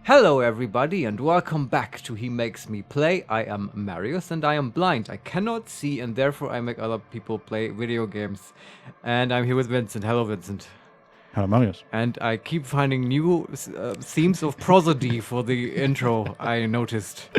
Hello everybody and welcome back to He Makes Me Play. I am Marius and I am blind. I cannot see and therefore I make other people play video games. And I'm here with Vincent. Hello Vincent. Hello Marius. And I keep finding new themes of prosody for the intro, I noticed.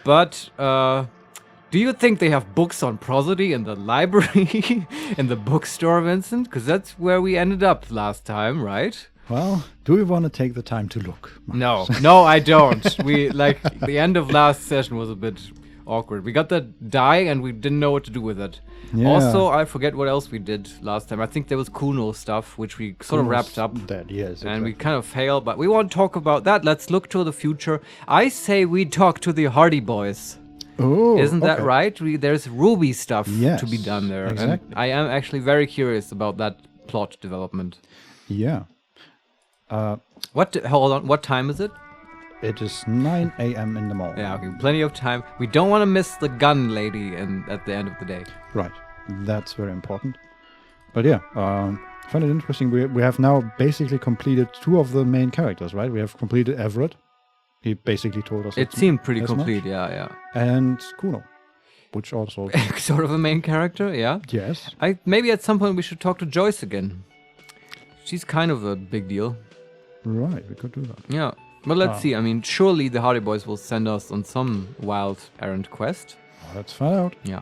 But do you think they have books on prosody in the library, in the bookstore, Vincent? Because that's where we ended up last time, right? Well, do we want to take the time to look, Marius? No, I don't. The end of last session was a bit awkward. We got that die and we didn't know what to do with it. Yeah. Also, I forget what else we did last time. I think there was Kuno stuff, which we sort of wrapped up. Dead, yes, and we kind of failed, but we won't talk about that. Let's look to the future. I say we talk to the Hardy Boys. Oh, Isn't that right? There's Ruby stuff to be done there. Exactly. And I am actually very curious about that plot development. Yeah. Hold on, what time is it? It is 9 a.m. in the morning. Yeah, okay, plenty of time. We don't want to miss the gun lady at the end of the day. Right. That's very important. But yeah, I find it interesting. We have now basically completed two of the main characters, right? We have completed Everett. He basically told us. It seemed pretty as complete, much. yeah. And Kuno, which also... Sort of a main character, yeah. Yes. Maybe at some point we should talk to Joyce again. She's kind of a big deal. Right, we could do that. Yeah, but let's see. I mean, surely the Hardy Boys will send us on some wild errand quest. Well, let's find out. Yeah.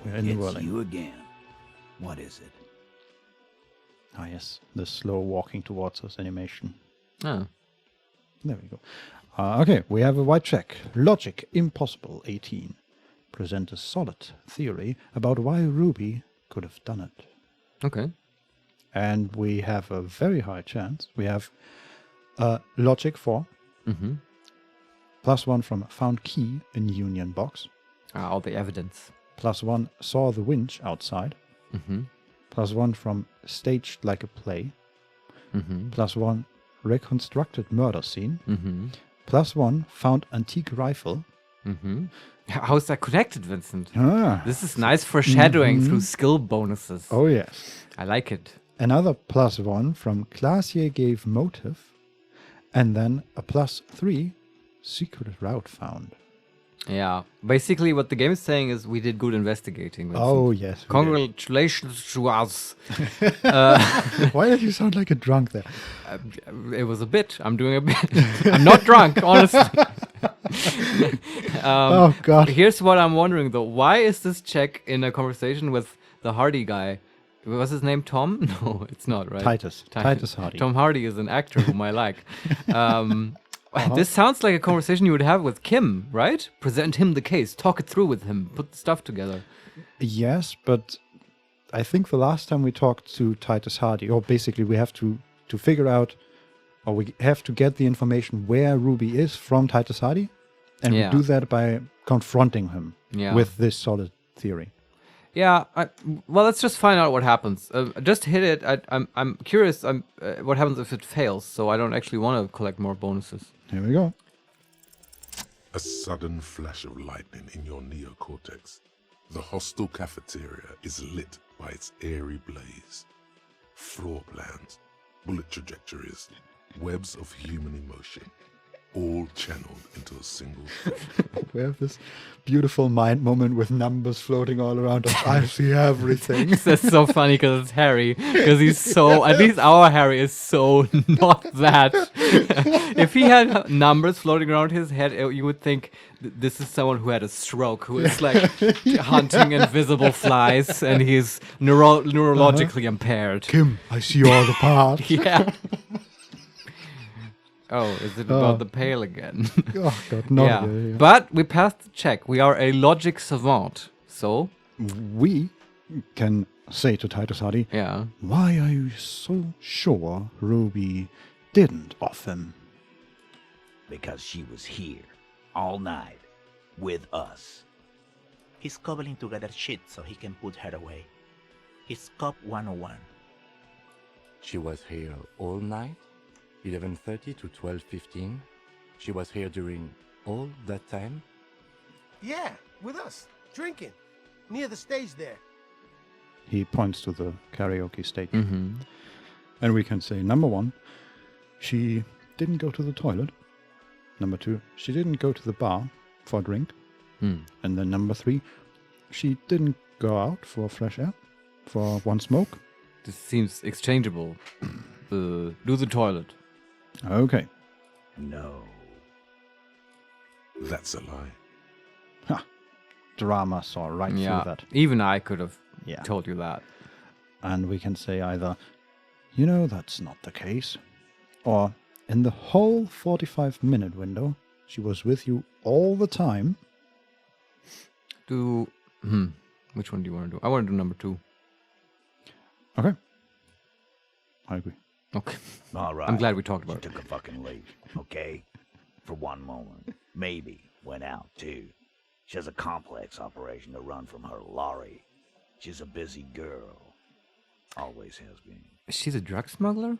We're in the It's Whirling. you again. What is it? Ah, yes. The slow walking towards us animation. Oh. There we go. Okay, we have a white check. Logic impossible 18. Present a solid theory about why Ruby could have done it. Okay. And we have a very high chance. We have logic 4. Mm-hmm. +1 from found key in union box. All the evidence. +1 saw the winch outside. Mm-hmm. +1 from staged like a play. Mm-hmm. +1 reconstructed murder scene. Mm-hmm. +1 found antique rifle. Mm-hmm. How's that connected, Vincent? Ah, This is nice foreshadowing through skill bonuses. oh yes. I like it. Another +1 from Glacier gave motive. And then a +3 secret route found. Yeah. Basically, what the game is saying is we did good investigating, Vincent. Oh yes. we did. Congratulations to us. Why did you sound like a drunk there? It was a bit. I'm doing a bit. I'm not drunk, honestly. Oh God. Here's what I'm wondering, though. Why is this check in a conversation with the Hardy guy? Was his name Tom? No, it's not, right? Titus Hardy. Tom Hardy is an actor whom I like. This sounds like a conversation you would have with Kim, right? Present him the case, talk it through with him, put the stuff together. Yes, but I think the last time we talked to Titus Hardy, or basically we have to figure out, or we have to get the information where Ruby is from Titus Hardy, and Yeah. we do that by confronting him Yeah. with this solid theory. Yeah, well, let's just find out what happens. Just hit it. I'm curious what happens if it fails, so I don't actually want to collect more bonuses. Here we go. A sudden flash of lightning in your neocortex. The hostel cafeteria is lit by its airy blaze. Floor plans, bullet trajectories, webs of human emotion, all channeled into a single thought. We have this beautiful mind moment with numbers floating all around us. I see everything. That's so funny because it's Harry. Because he's so, at least our Harry is so not that. If he had numbers floating around his head, you would think this is someone who had a stroke, who is like hunting invisible flies, and he's neurologically impaired. Kim, I see all the parts. Yeah. Oh, is it about the pail again? Oh God, not yeah. again, yeah. But we passed the check. We are a logic savant. So, We can say to Titus Hardy, yeah. why are you so sure Ruby didn't off him? Because she was here, all night, with us. He's cobbling together shit so he can put her away. It's Cop 101. She was here all night, 11:30 to 12:15. She was here during all that time. Yeah, with us, drinking, near the stage there. He points to the karaoke stage. Mm-hmm. And we can say, number one, she didn't go to the toilet. Number 2, she didn't go to the bar for a drink. And then number 3, she didn't go out for fresh air, for one smoke. This seems exchangeable. Do the toilet. Okay. No. That's a lie. Ha. Drama saw right through that. Even I could have Yeah. told you that. And we can say either, that's not the case. Or, in the whole 45-minute window, she was with you all the time. Which one do you want to do? I want to do number 2. Okay. I agree. Okay. All right. I'm glad we talked She about it. took a fucking leak, okay? For one moment. Maybe went out, too. She has a complex operation to run from her lorry. She's a busy girl. Always has been. She's a drug smuggler?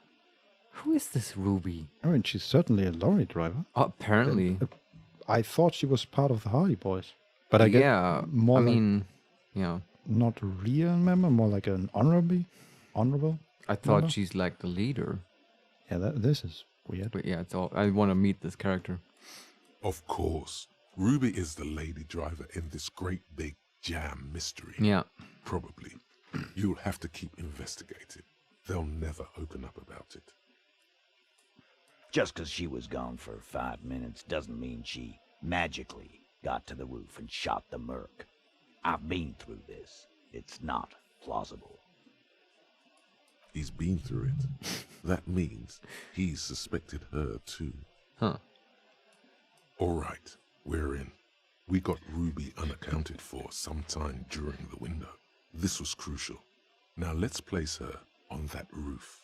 Who is this Ruby? I mean, she's certainly a lorry driver. Oh, apparently. I thought she was part of the Hardy Boys. But I get more not a real member, more like an honorable. I thought member? she's like the leader. Yeah, this is weird. But yeah, I want to meet this character. Of course, Ruby is the lady driver in this great big jam mystery. Yeah. Probably. You'll have to keep investigating. They'll never open up about it. Just 'cause she was gone for 5 minutes doesn't mean she magically got to the roof and shot the merc. I've been through this. It's not plausible. He's been through it. That means he's suspected her too. Huh. All right, we're in. We got Ruby unaccounted for sometime during the window. This was crucial. Now let's place her on that roof.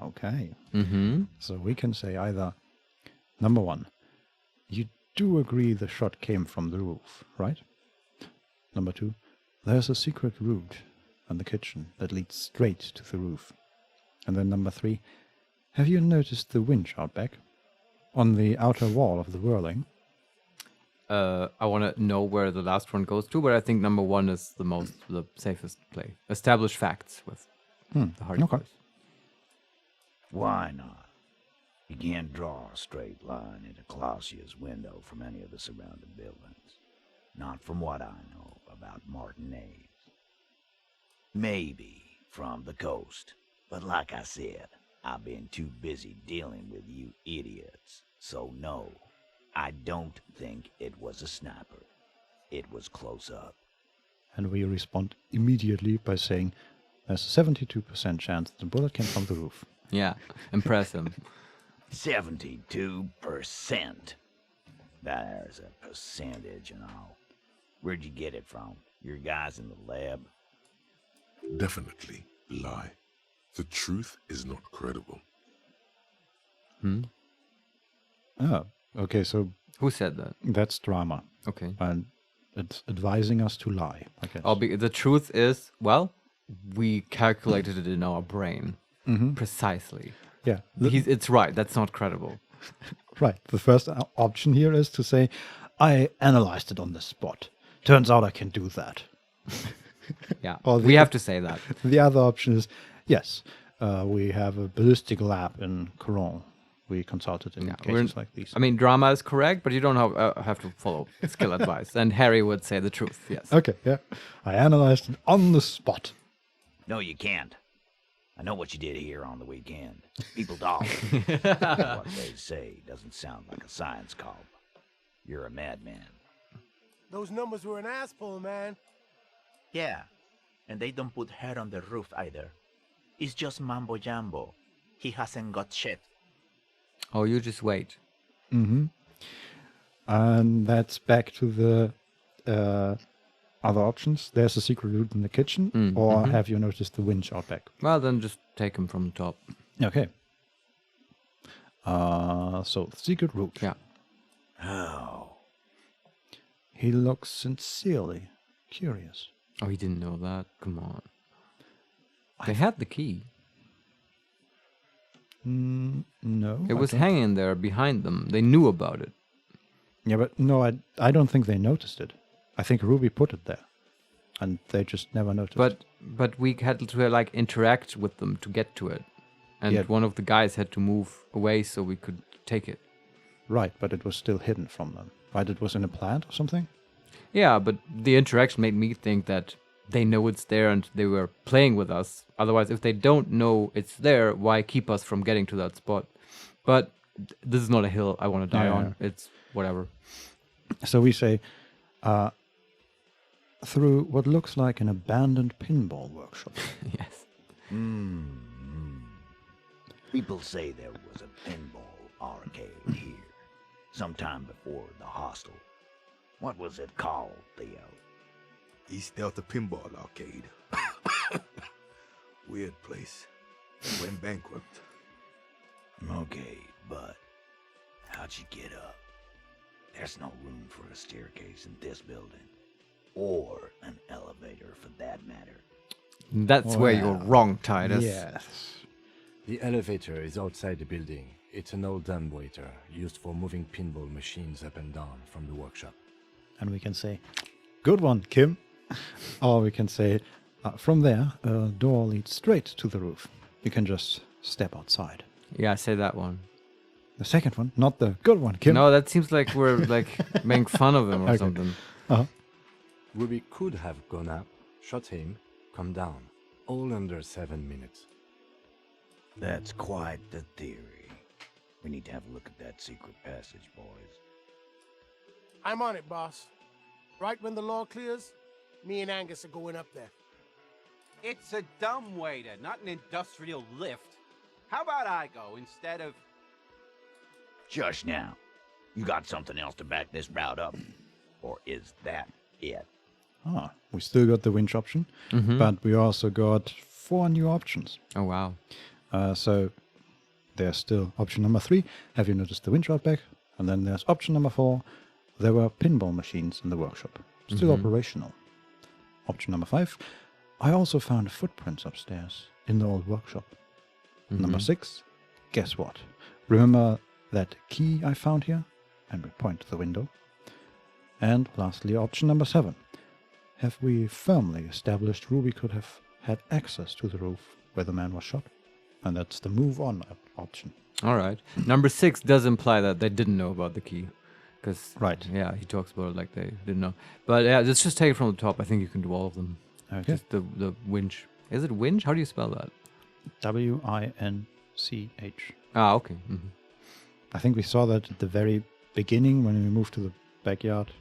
Okay. Mm-hmm. So we can say either, number 1, you do agree the shot came from the roof, right? Number 2, there's a secret route in the kitchen that leads straight to the roof. And then number 3, have you noticed the winch out back? On the outer wall of the Whirling? I want to know where the last one goes to, but I think number 1 is the safest play. Establish facts with the Hardy okay. Boys. Why not? You can't draw a straight line into Clausia's window from any of the surrounding buildings. Not from what I know about Martinese. Maybe from the coast. But like I said, I've been too busy dealing with you idiots. So no, I don't think it was a sniper. It was close up. And we respond immediately by saying, there's a 72% chance the bullet came from the roof. Yeah, impress him. 72%. There's a percentage and all. Where'd you get it from? Your guys in the lab? Definitely lie. The truth is not credible. Oh, okay, so Who said that? that's drama. Okay. And it's advising us to lie, I guess. The truth is, well, we calculated it in our brain precisely. Yeah, It's right. That's not credible. right. The first option here is to say, I analyzed it on the spot. Turns out I can do that. Yeah, Or we have to say that. The other option is, yes, we have a ballistic lab in Cologne. We consulted in cases like these. I mean, drama is correct, but you don't have to follow skill advice. And Harry would say the truth. Yes. Okay, yeah. I analyzed it on the spot. No, you can't. I know what you did here on the weekend. People talk. What they say doesn't sound like a science column. You're a madman. Those numbers were an ass pull, man. Yeah, and they don't put her on the roof either. It's just mambo jumbo. He hasn't got shit. Oh, you just wait. Mm-hmm. And that's back to the other options. There's a secret route in the kitchen, or have you noticed the winch out back? Well, then just take him from the top. Okay. So, the secret route. Yeah. Oh. He looks sincerely curious. Oh, he didn't know that. Come on. They had the key. No. It I was don't- hanging there behind them. They knew about it. Yeah, but no, I don't think they noticed it. I think Ruby put it there, and they just never noticed. But we had to like interact with them to get to it, and Yeah. one of the guys had to move away so we could take it. Right, but it was still hidden from them. Right, it was in a plant or something? Yeah, but the interaction made me think that they know it's there and they were playing with us. Otherwise, if they don't know it's there, why keep us from getting to that spot? But this is not a hill I want to die on. It's whatever. So we say, through what looks like an abandoned pinball workshop. Yes. People say there was a pinball arcade here, sometime before the hostel. What was it called, Theo? East Delta Pinball Arcade. Weird place. Went bankrupt. Okay, but how'd you get up? There's no room for a staircase in this building. Or an elevator, for that matter. That's where you're wrong, Titus. Yes. The elevator is outside the building. It's an old dumbwaiter used for moving pinball machines up and down from the workshop. And we can say, good one, Kim. Or we can say, from there, a door leads straight to the roof. You can just step outside. Yeah, say that one. The second one, not the good one, Kim. No, that seems like we're like making fun of him or something. Ruby could have gone up, shot him, come down, all under 7 minutes. That's quite the theory. We need to have a look at that secret passage, boys. I'm on it, boss. Right when the law clears, me and Angus are going up there. It's a dumbwaiter, not an industrial lift. How about I go instead of... Shush now. You got something else to back this route up? Or is that it? We still got the winch option, but we also got 4 new options. Oh, wow. So there's still option number 3. Have you noticed the winch route back? And then there's option number 4. There were pinball machines in the workshop. Still operational. Option number 5. I also found footprints upstairs in the old workshop. Number 6. Guess what? Remember that key I found here? And we point to the window. And lastly, option number 7. Have we firmly established Ruby could have had access to the roof where the man was shot? And that's the move on option. All right. Number 6 does imply that they didn't know about the key. Because, yeah, he talks about it like they didn't know. But yeah, let's just take it from the top. I think you can do all of them. Okay. Just the winch. Is it winch? How do you spell that? W-I-N-C-H. Ah, okay. I think we saw that at the very beginning when we moved to the backyard.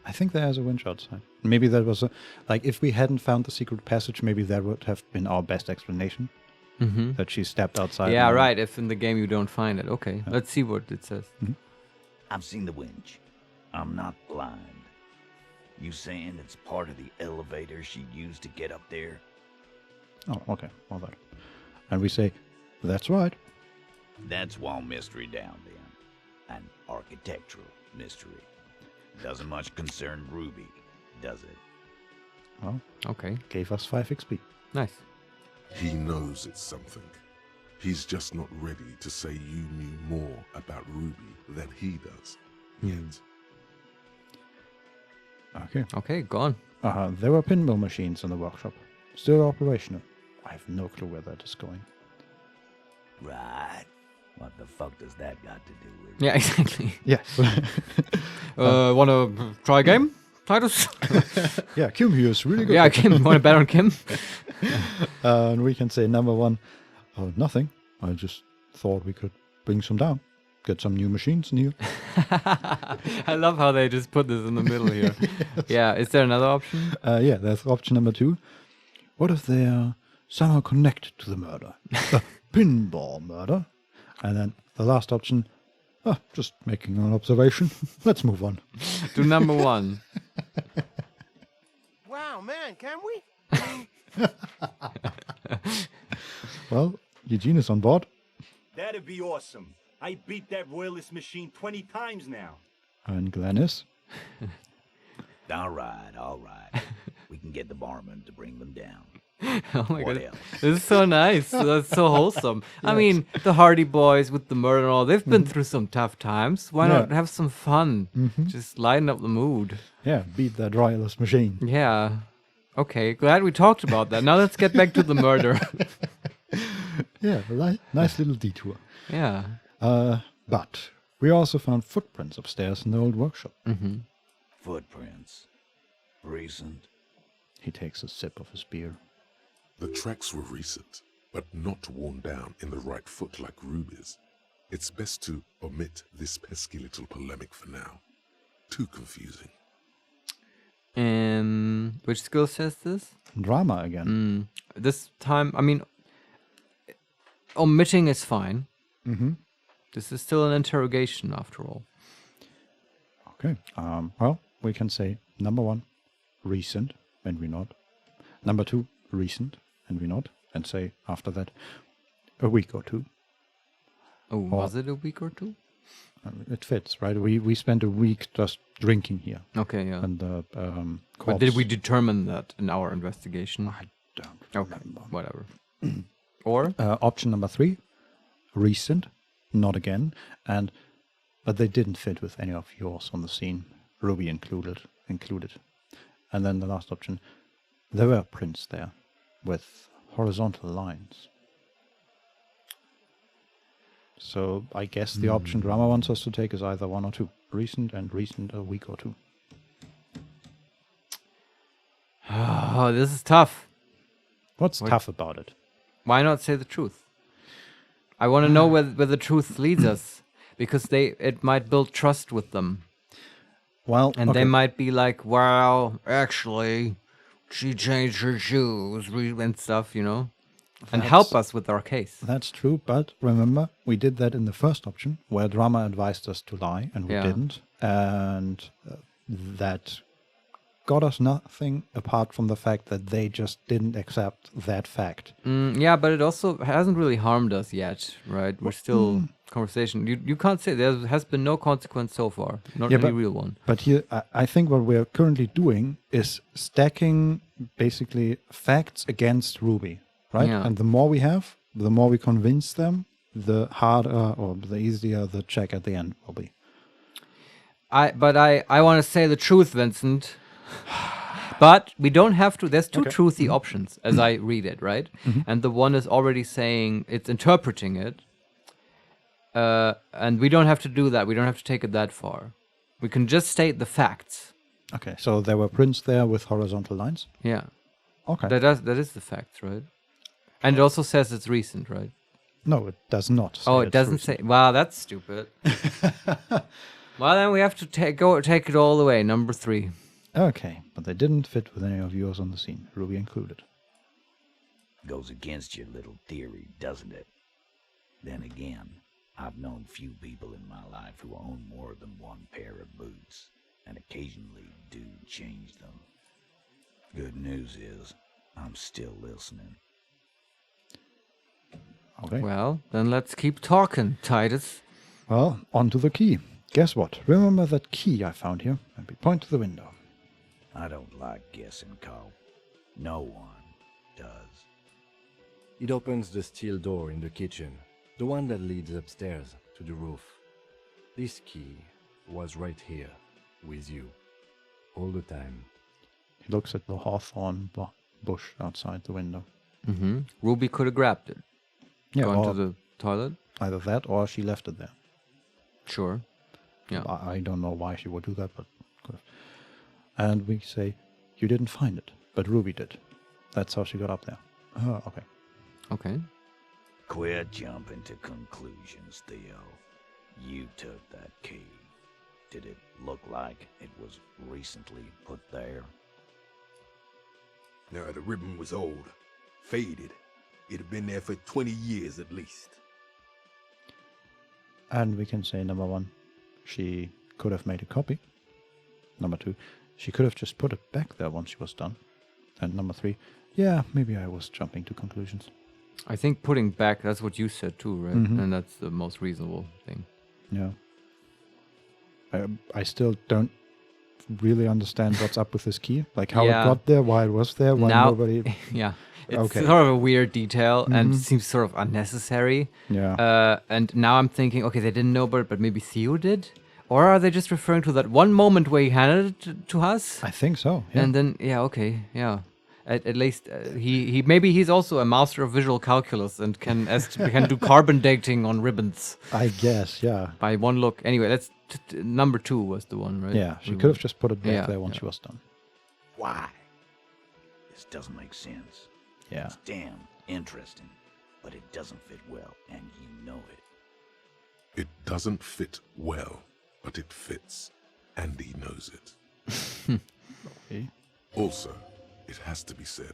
I think there's a winch outside. Maybe that was if we hadn't found the secret passage, maybe that would have been our best explanation. That she stepped outside. Yeah, right. If in the game you don't find it. Okay, let's see what it says. I've seen the winch. I'm not blind. You saying it's part of the elevator she used to get up there? Oh, okay. All that. And we say, that's right. That's one mystery down then. An architectural mystery. Doesn't much concern Ruby, does it? Well, okay. Gave us 5 XP. Nice. He knows it's something. He's just not ready to say you knew more about Ruby than he does yet. Okay. Okay, gone. There were pinball machines in the workshop. Still operational. I have no clue where that is going. Right. What the fuck does that got to do with it? Yeah, exactly. Yes. Want to try a game, Titus? Yeah, Kim here is really good. Yeah, Kim. Want to bet on Kim? And we can say number 1, nothing. I just thought we could bring some down. Get some new machines in here. I love how they just put this in the middle here. Yeah, is there another option? Yeah, there's option number 2. What if they are somehow connected to the murder? The pinball murder? And then the last option, just making an observation. Let's move on. To number 1. Wow, man, can we? Well, Eugene is on board. That'd be awesome. I beat that royalist machine 20 times now. And Glenn is. All right. We can get the barman to bring them down. Oh my What god. else? This is so nice. That's so wholesome. I mean, the Hardy Boys with the murder and all, they've been through some tough times. Why not have some fun? Just lighten up the mood. Yeah, beat that royalist machine. Yeah. Okay, glad we talked about that. Now let's get back to the murder. Yeah, nice little detour. Yeah. But we also found footprints upstairs in the old workshop. Mm-hmm. Footprints. Recent. He takes a sip of his beer. The tracks were recent, but not worn down in the right foot like Ruby's. It's best to omit this pesky little polemic for now. Too confusing. Which skill says this? Drama again. This time, I mean, omitting is fine. Mm-hmm. This is still an interrogation, after all. Okay. Well, we can say number 1, recent, and we nod. Number 2, recent, and we nod. And say after that, a week or 2. Oh, was it a week or 2? It fits, right? We spent a week just drinking here. Okay, yeah. And but did we determine that in our investigation? I don't Okay, remember. whatever. Or? Option number 3, recent, not again, but they didn't fit with any of yours on the scene, Ruby included. And then the last option, there were prints there with horizontal lines. So I guess the option Drama wants us to take is either 1 or 2, recent a week or 2. Oh, this is tough. What's tough about it? Why not say the truth? I want to know where the truth leads us, because it might build trust with them. Well, And they might be like, well, actually, she changed her shoes and stuff, and help us with our case. That's true, but remember, we did that in the first option, where Drama advised us to lie, and we Yeah. didn't. And that got us nothing apart from the fact that they just didn't accept that fact. Yeah, but it also hasn't really harmed us yet, right? We're still conversation. You can't say there has been no consequence so far, not Yeah, any but- real one. But here, I think what we're currently doing is stacking basically facts against Ruby, right? Yeah. And the more we have, the more we convince them, the harder or the easier the check at the end will be. I want to say the truth, Vincent. But we don't have to. There's two truthy options as I read it, right? And the one is already saying it's interpreting it. And we don't have to do that. We don't have to take it that far. We can just state the facts. Okay, so there were prints there with horizontal lines. Yeah. Okay. That is the facts, right? And it also says it's recent, right? No, it does not. Say Oh, it it's doesn't recent. say. Wow, that's stupid. Well, then we have to take it all the way. Number 3. Okay, but they didn't fit with any of yours on the scene, Ruby included. Goes against your little theory, doesn't it? Then again, I've known few people in my life who own more than one pair of boots, and occasionally do change them. Good news is, I'm still listening. Okay. Well, then let's keep talking, Titus. Well, on to the key. Guess what? Remember that key I found here? And we point to the window. I don't like guessing, Cole. No one does. It opens the steel door in the kitchen, the one that leads upstairs to the roof. This key was right here, with you, all the time. He looks at the hawthorn bush outside the window. Mm-hmm. Ruby could have grabbed it. Yeah, Gone to or the toilet. either that or she left it there. Sure. Yeah. I don't know why she would do that, but could have. And we say, you didn't find it, but Ruby did. That's how she got up there. Oh, okay. Okay. Quit jumping to conclusions, Theo. You took that key. Did it look like it was recently put there? Now, the ribbon was old, faded. It had been there for 20 years at least. And we can say, number 1, she could have made a copy. Number 2, she could have just put it back there once she was done. And number 3, yeah, maybe I was jumping to conclusions. I think putting back, that's what you said too, right? Mhm. And that's the most reasonable thing. Yeah. I still don't really understand what's up with this key. Like how Yeah. it got there, why it was there, why Now- nobody... Yeah. It's Okay. sort of a weird detail and Mhm. seems sort of unnecessary. Yeah. And now I'm thinking, okay, they didn't know about it, but maybe Theo did? Or are they just referring to that one moment where he handed it to us? I think so, yeah. And then, yeah, okay, yeah. At least he maybe he's also a master of visual calculus and can can do carbon dating on ribbons I guess, yeah. by one look. Anyway, that's number 2 was the one, right? Yeah, she could have just put it back Yeah, there once yeah. she was done. Why? This doesn't make sense. Yeah. It's damn interesting, but it doesn't fit well, and you know it. It doesn't fit well, but it fits, and he knows it. Okay. Also, it has to be said,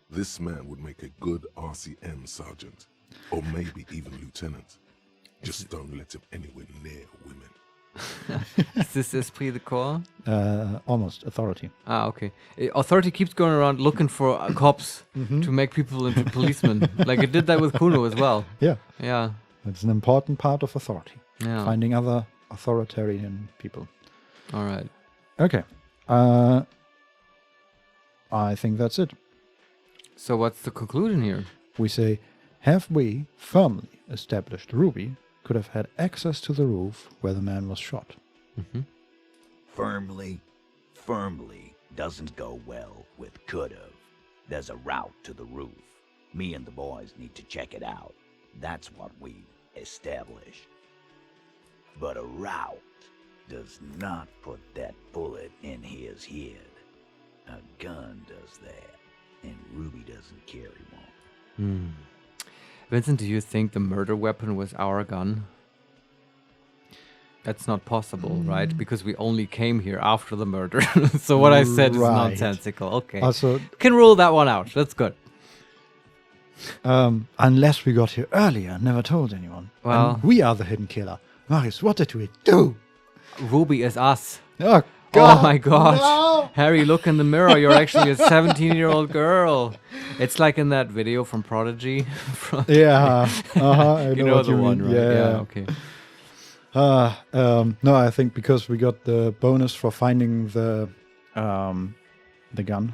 this man would make a good RCM sergeant, or maybe even lieutenant. Just don't let him anywhere near women. Is this esprit de corps? Almost authority. Ah, okay. Authority keeps going around looking for cops to make people into policemen. Like it did that with Kuno as well. Yeah, Yeah. it's an important part of authority. Yeah. Finding other authoritarian people. All right. Okay. I think that's it. So what's the conclusion here? We say, have we firmly established Ruby could have had access to the roof where the man was shot? Firmly doesn't go well with could've. There's a route to the roof. Me and the boys need to check it out. That's what we've established. But a route does not put that bullet in his head. A gun does that, and Ruby doesn't carry one. Vincent, do you think the murder weapon was our gun? That's not possible, right? Because we only came here after the murder. So what I said is Right. nonsensical. Okay. Also, Can rule that one out. That's good. unless we got here earlier and never told anyone. Well- And we are the hidden killer. Marius, what did we do? Ruby is us. Oh, Oh my gosh. Harry, look in the mirror. You're actually a 17-year-old girl. It's like in that video from Prodigy. Yeah. I You know what the you one, mean. right? Yeah. Okay. No, I think because we got the bonus for finding the gun,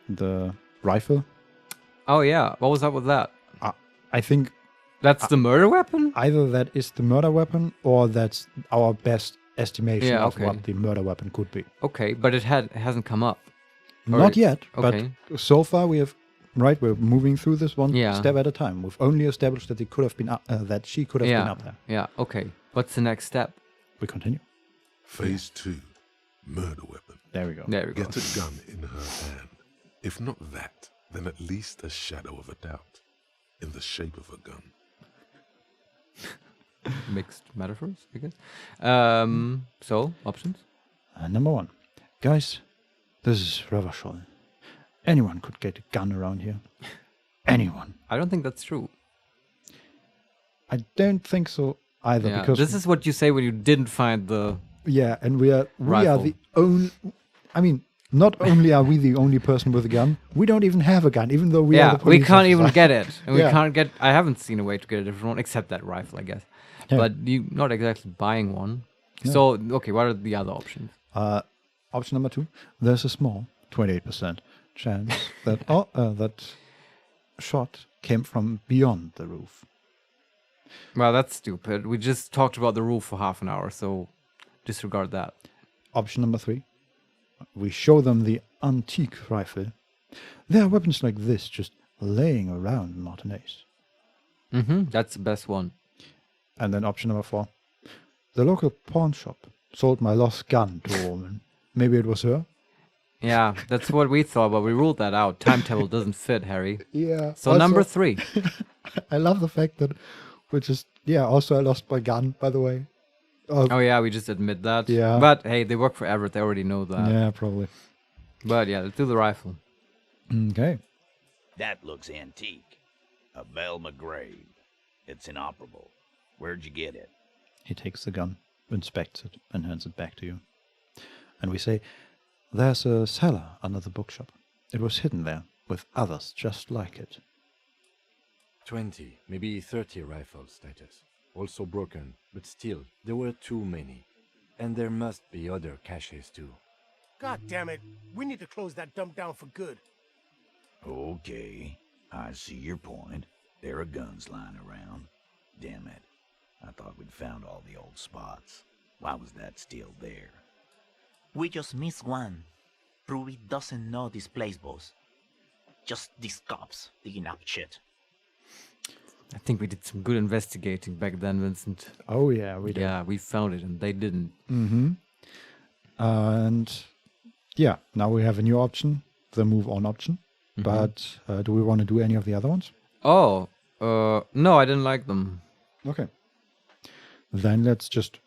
the rifle. Oh, yeah. What was up with that? I think That's the murder weapon? either that is the murder weapon or that's our best estimation Yeah, of okay. what the murder weapon could be. Okay, but it hasn't come up. Or Not yet, okay. but so far we're moving through this one Yeah. step at a time. We've only established that it could have been that she could have been Yeah. up there. Yeah, okay. What's the next step? We continue. Phase 2, murder weapon. There we go. There we go. Get a gun in her hand. If not that, then at least a shadow of a doubt, in the shape of a gun. Mixed metaphors, I guess. So, options? Number 1. Guys, this is Ravachol. Anyone could get a gun around here. Anyone. I don't think that's true. I don't think so either Yeah, because this is what you say when you didn't find the... yeah, and we are Rifle. the only. I mean, not only are we the only person with a gun, we don't even have a gun, even though we are Yeah, the we police can't even officer. get it. And we Yeah. can't get... I haven't seen a way to get a different one, except that rifle, I guess. Yeah. But you not exactly buying one. Yeah. So, okay, what are the other options? Option number 2: there's a small 28% chance that that shot came from beyond the roof. Well, that's stupid. We just talked about the roof for half an hour, so disregard that. Option number 3: we show them the antique rifle. There are weapons like this just laying around Martinez. That's the best one. And then option number 4: the local pawn shop sold my lost gun to a woman. Maybe it was her. Yeah, that's what we thought, but we ruled that out. Timetable doesn't fit, Harry. Yeah. So number 3. I love the fact that we just also I lost my gun, by the way. Oh yeah, we just admit that. Yeah. But hey, they work for Everett. They already know that. Yeah, probably. But yeah, let's do the rifle. Okay. That looks antique. A Velma grave. It's inoperable. Where'd you get it? He takes the gun, inspects it, and hands it back to you. And we say, there's a cellar under the bookshop. It was hidden there, with others just like it. 20, maybe 30 rifles, Titus. Also broken, but still, there were too many. And there must be other caches too. God damn it. We need to close that dump down for good. Okay, I see your point. There are guns lying around. Damn it. I thought we'd found all the old spots. Why was that still there? We just missed one. Ruby doesn't know this place, boss. just these cops digging up shit. I think we did some good investigating back then, Vincent. Oh yeah, we did. Yeah, we found it and they didn't. Mm-hmm. And yeah, now we have a new option, the move on option. But do we want to do any of the other ones? Oh, no, I didn't like them. Okay. Then let's just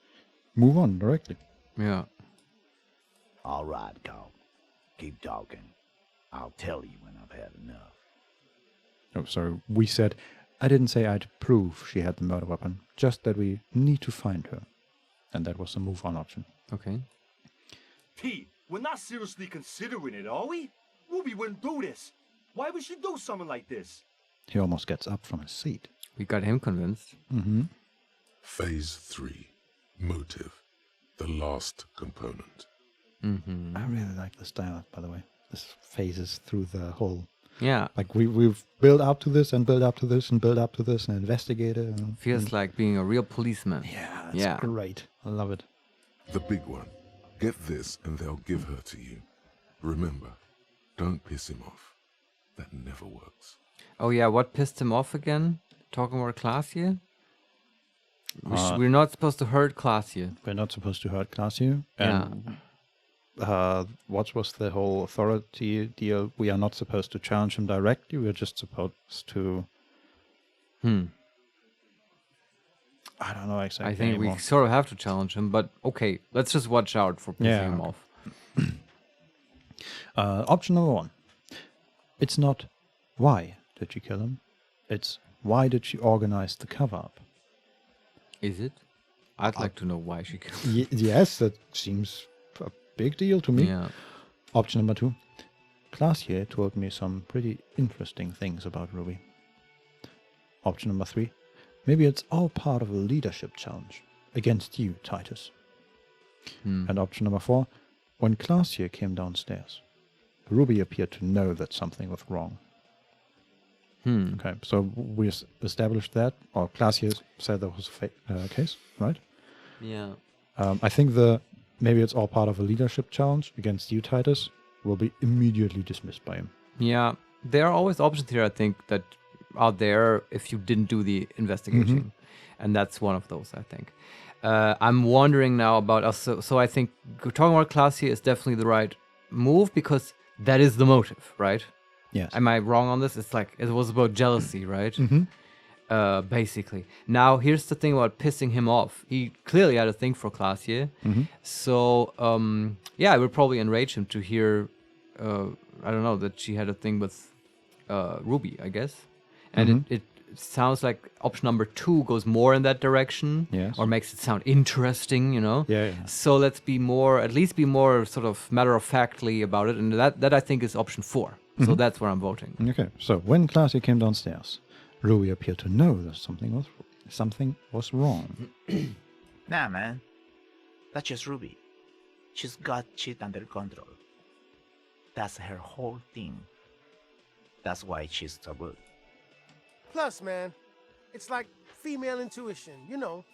move on directly. Yeah. All right, Carl. Keep talking. I'll tell you when I've had enough. Oh, sorry. We said, I didn't say I'd prove she had the murder weapon, just that we need to find her. And that was the move on option. Okay. Pete, we're not seriously considering it, are we? Ruby wouldn't do this. Why would she do something like this? He almost gets up from his seat. We got him convinced. Mm-hmm. Phase 3. Motive. The last component. Mm-hmm. I really like this dialogue, by the way. This phases through the whole... Yeah. Like we've built up to this and built up to this and built up to this and investigated. And, Feels like being a real policeman. Yeah, it's great. I love it. The big one. Get this and they'll give her to you. Remember, don't piss him off. That never works. Oh yeah, what pissed him off again? Talking about Classier? We're not supposed to hurt Classier. We're not supposed to hurt Classier. And what was the whole authority deal? We are not supposed to challenge him directly. We're just supposed to... I don't know exactly I think anymore. we sort of have to challenge him, but okay, let's just watch out for pissing him off. Option number 1. It's not why did she kill him, it's why did she organize the cover-up. Is it? I'd like to know why she killed him. Yes, that seems a big deal to me. Yeah. Option number 2. Classier told me some pretty interesting things about Ruby. Option number 3. Maybe it's all part of a leadership challenge against you, Titus. And option number 4. When Classier came downstairs, Ruby appeared to know that something was wrong. Okay, so we established that, or Classier said there was a case, right? Yeah. I think maybe it's all part of a leadership challenge against you, Titus, will be immediately dismissed by him. Yeah. There are always options here, I think, that are there if you didn't do the investigating. And that's one of those, I think. I'm wondering now about us. So I think talking about Classier is definitely the right move because that is the motive, right? Yes. Am I wrong on this? It's like it was about jealousy, right? Basically. Now, here's the thing about pissing him off. He clearly had a thing for Classier. So, yeah, it would probably enrage him to hear, I don't know, that she had a thing with Ruby, I guess. And it sounds like option number 2 goes more in that direction. Yes. Or makes it sound interesting, you know? Yeah. So let's at least be more sort of matter-of-factly about it. And that I think is option 4. So that's where I'm voting. Okay, so when Classier came downstairs, Ruby appeared to know that something was wrong. Nah, man. That's just Ruby. She's got shit under control. That's her whole thing. That's why she's so good. Plus, man, it's like female intuition. You know,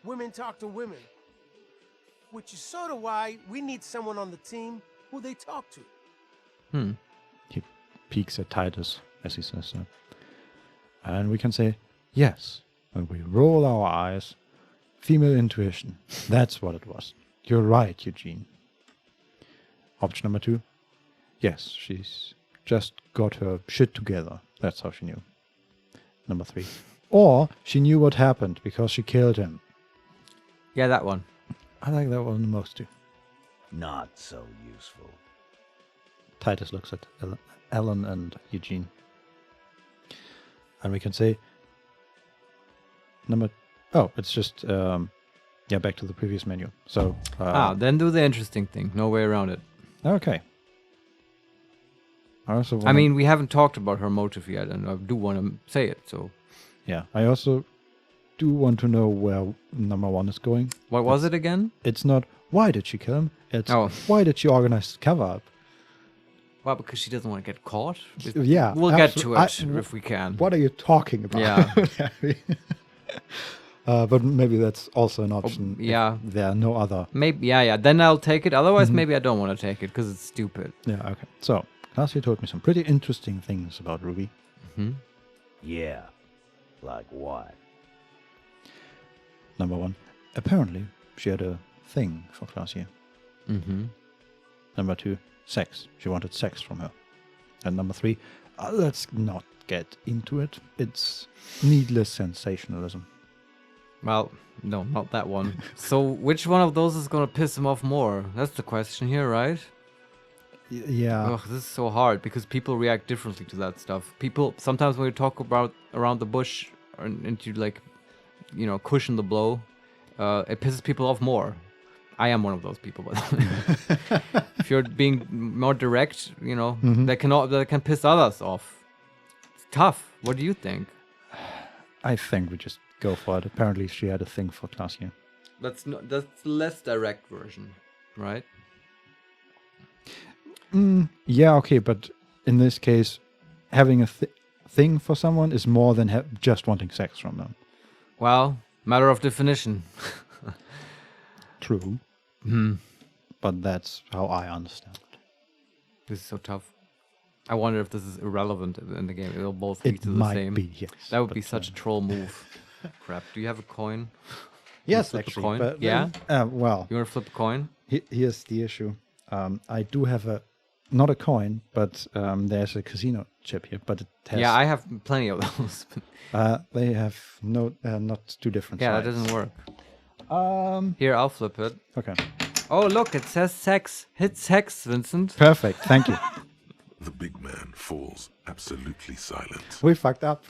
women talk to women. Which is sort of why we need someone on the team who they talk to. He peeks at Titus as he says so. And we can say, yes, when we roll our eyes, female intuition. That's what it was. You're right, Eugene. Option number 2. Yes, she's just got her shit together. That's how she knew. Number 3. Or she knew what happened because she killed him. Yeah, that one. I like that one the most too. Not so useful. Titus looks at Ellen and Eugene. And we can say it's just back to the previous menu. So then do the interesting thing. No way around it. Okay. I mean, we haven't talked about her motive yet, and I do want to say it. So yeah, I also do want to know where number 1 is going. What was it again? It's not why did she kill him. It's why did she organize the cover up. Well, because she doesn't want to get caught. Yeah, we'll get to it if we can. What are you talking about? Yeah. But maybe that's also an option. Yeah. There are no other. Maybe. Yeah. Then I'll take it. Otherwise, maybe I don't want to take it because it's stupid. Yeah. Okay. So Glacier told me some pretty interesting things about Ruby. Yeah. Like what? Number one, apparently she had a thing for Glacier. Number two, sex. She wanted sex from her. And number three, let's not get into it. It's needless sensationalism. Well, no, not that one. So which one of those is gonna piss him off more? That's the question here, right? Yeah. Ugh, this is so hard because people react differently to that stuff. People sometimes when you talk about around the bush and you like, you know, cushion the blow, it pisses people off more. I am one of those people, but if you're being more direct, you know, that can piss others off. It's tough. What do you think? I think we just go for it. Apparently she had a thing for Glacier. That's the less direct version, right? Yeah, okay, but in this case, having a thing for someone is more than just wanting sex from them. Well, matter of definition. True. But that's how I understand it. This is so tough. I wonder if this is irrelevant in the game. It'll both lead to the might same. be, yes, That would be such a troll move. Crap. Do you have a coin? Yes, flip a actually. coin? But Yeah? well, You want to flip a coin? here's the issue. I do have not a coin, but there's a casino chip here. But it has. Yeah, I have plenty of those. They have not two different Yeah, sides. that doesn't work. Here, I'll flip it. Okay. Oh, look, it says sex. Hit sex, Vincent. Perfect. Thank you. The big man falls absolutely silent. We fucked up.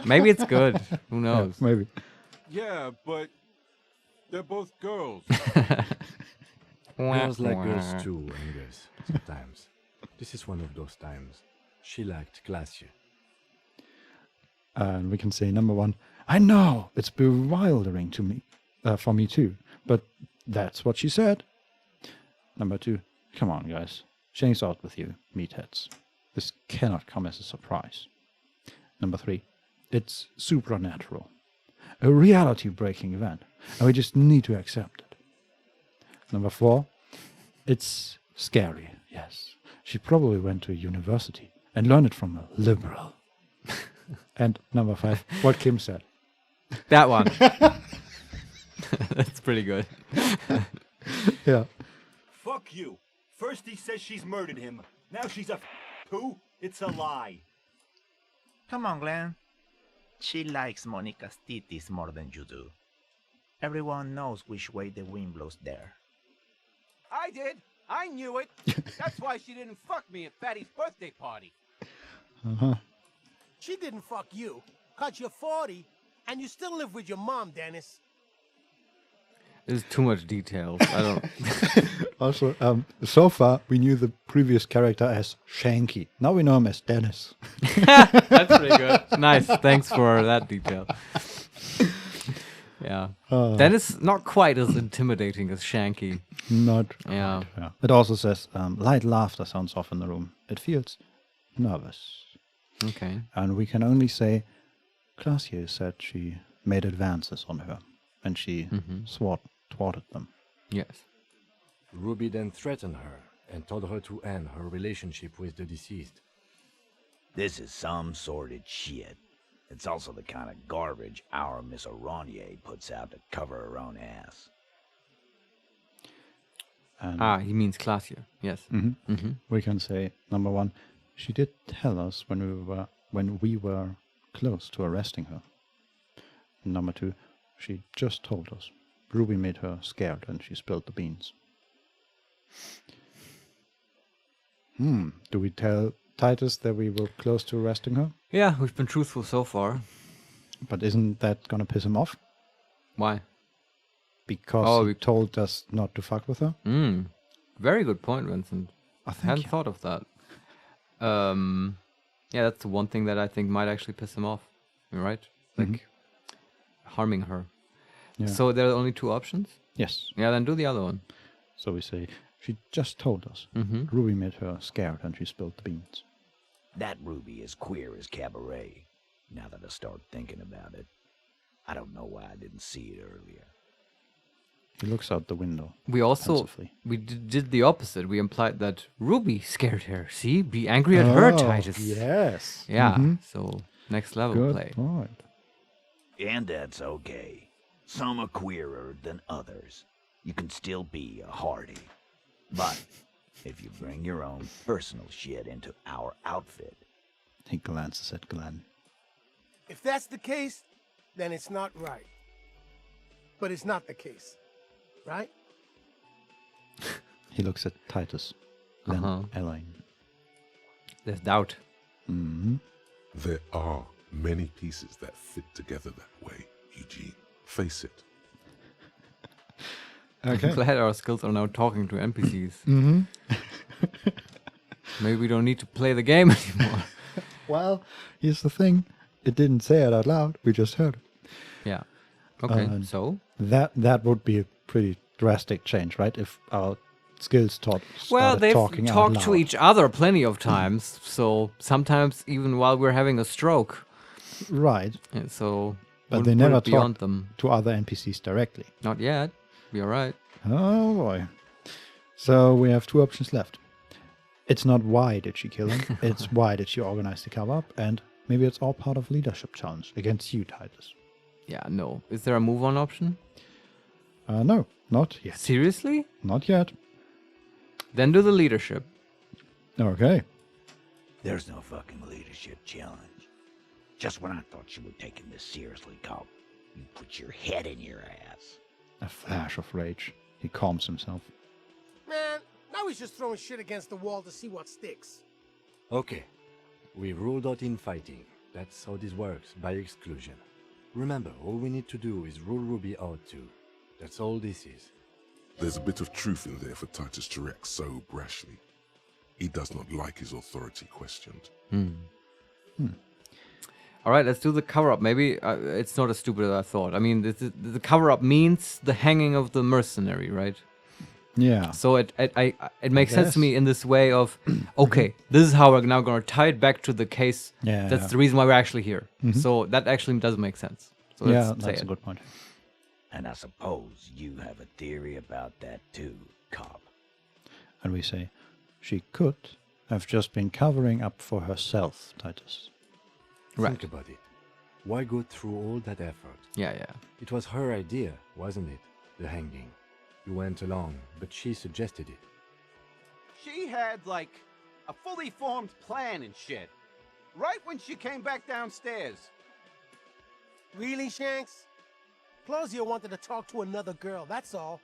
Maybe it's good. Who knows? Maybe. Yeah, but they're both girls. Girls like girls too, Angus, sometimes. This is one of those times. She liked Glacier. And we can say number one, I know it's bewildering to me, for me too, but that's what she said. Number two, come on guys, she hangs out with you, meatheads. This cannot come as a surprise. Number three, it's supernatural, a reality-breaking event, and we just need to accept it. Number four, it's scary, yes. She probably went to a university and learned it from a liberal. And number five, what Kim said. That one. That's pretty good. Yeah. Fuck you. First he says she's murdered him. Now she's a who? It's a lie. Come on, Glenn. She likes Monica's titties more than you do. Everyone knows which way the wind blows there. I did. I knew it. That's why she didn't fuck me at Fatty's birthday party. She didn't fuck you, 'cause you're 40, and you still live with your mom, Dennis. There's too much details. I don't. Also, so far we knew the previous character as Shanky. Now we know him as Dennis. That's pretty good. Nice. Thanks for that detail. Yeah. Dennis, not quite as intimidating as Shanky. Not. Yeah. Yeah. It also says light laughter sounds off in the room. It feels nervous. Okay. And we can only say Glacier said she made advances on her, and she thwarted them. Yes. Ruby then threatened her and told her to end her relationship with the deceased. This is some sordid shit. It's also the kind of garbage our Miss Aronier puts out to cover her own ass. And He means Glacier. Yes. we can say number one, she did tell us when we were close to arresting her. Number two, she just told us. Ruby made her scared and she spilled the beans. Do we tell Titus that we were close to arresting her? Yeah, we've been truthful so far. But isn't that gonna piss him off? Why? Because he told us not to fuck with her? Very good point, Vincent. I Hadn't thought of that. Yeah, that's the one thing that I think might actually piss him off. You're right? Like harming her. Yeah. So there are only two options? Yes. Yeah, then do the other one. So we say, she just told us. Ruby made her scared and she spilled the beans. That Ruby is queer as cabaret. Now that I start thinking about it, I don't know why I didn't see it earlier. He looks out the window. We also pensively. did the opposite. We implied that Ruby scared her. See, be angry at her, Titus. Yes. Yeah. Mhm. So next level Good play. point. And that's okay. Some are queerer than others. You can still be a hardy. But if you bring your own personal shit into our outfit, He glances at Glenn. If that's the case, then it's not right. But it's not the case, right? He looks at Titus. Then Elaine. There's doubt. Mm-hmm. There are many pieces that fit together that way, Eugene. Face it. Okay. I'm glad our skills are now talking to NPCs. Mm-hmm. Maybe we don't need to play the game anymore. Well, here's the thing. It didn't say it out loud. We just heard it. Yeah. Okay, so? That would be a pretty drastic change, right? If our skills Well, started they've talking out talked to loud. each other plenty of times, so sometimes even while we're having a stroke. Right. And so, But wouldn't they put never it beyond talk them. to other NPCs directly. Not yet. You're right. Oh boy. So we have two options left. It's not why did she kill him, it's why did she organize the cover-up, and maybe it's all part of leadership challenge against you, Titus. Yeah, no. Is there a move on option? No, not yet. Seriously? Not yet. Then do the leadership. Okay. there's no fucking leadership challenge. Just when I thought you were taking this seriously, Cop, you put your head in your ass. A flash of rage. He calms himself. Man, now he's just throwing shit against the wall to see what sticks. Okay. We ruled out infighting. That's how this works, by exclusion. Remember, all we need to do is rule Ruby out too. That's all this is. There's a bit of truth in there for Titus to react so brashly. He does not like his authority questioned. All right, let's do the cover-up. Maybe it's not as stupid as I thought. I mean, the cover-up means the hanging of the mercenary, right? Yeah. So it makes sense to guess. me in this way of, okay, this is how we're now going to tie it back to the case. Yeah. That's the reason why we're actually here. So that actually does make sense. So Yeah, let's say that's a it. good point. And I suppose you have a theory about that too, Cop. And we say, she could have just been covering up for herself, Titus. Right. Think about it. Why go through all that effort? Yeah, yeah. It was her idea, wasn't it? The hanging. You went along, but she suggested it. She had, like, a fully formed plan and shit. Right when she came back downstairs. Really, Shanks? Claudia wanted to talk to another girl, that's all.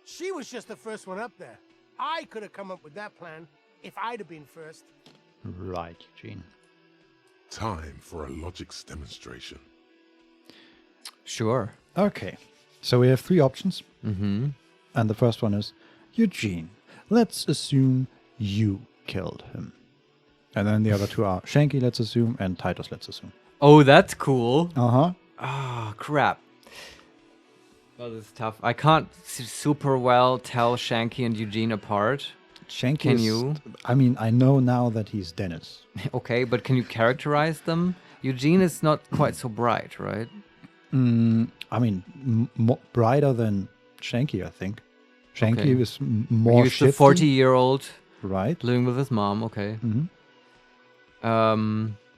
She was just the first one up there. I could have come up with that plan if I'd have been first. Right, Eugene. Time for a logics demonstration. Sure. Okay. So we have three options. Mm-hmm. And the first one is, Eugene, let's assume you killed him. And then the other two are Shanky, let's assume, and Titus, let's assume. Oh, that's cool. Uh-huh. Ah, crap. Well, this is tough. I can't super well tell Shanky and Eugene apart. Shanky Can is- you? I mean, I know now that he's Dennis. Okay, but can you characterize them? Eugene is not quite so bright, right? I mean, brighter than Shanky, I think. Shanky Okay. was more He's the shifty. 40-year-old Right. living with his mom. Okay. Mhm.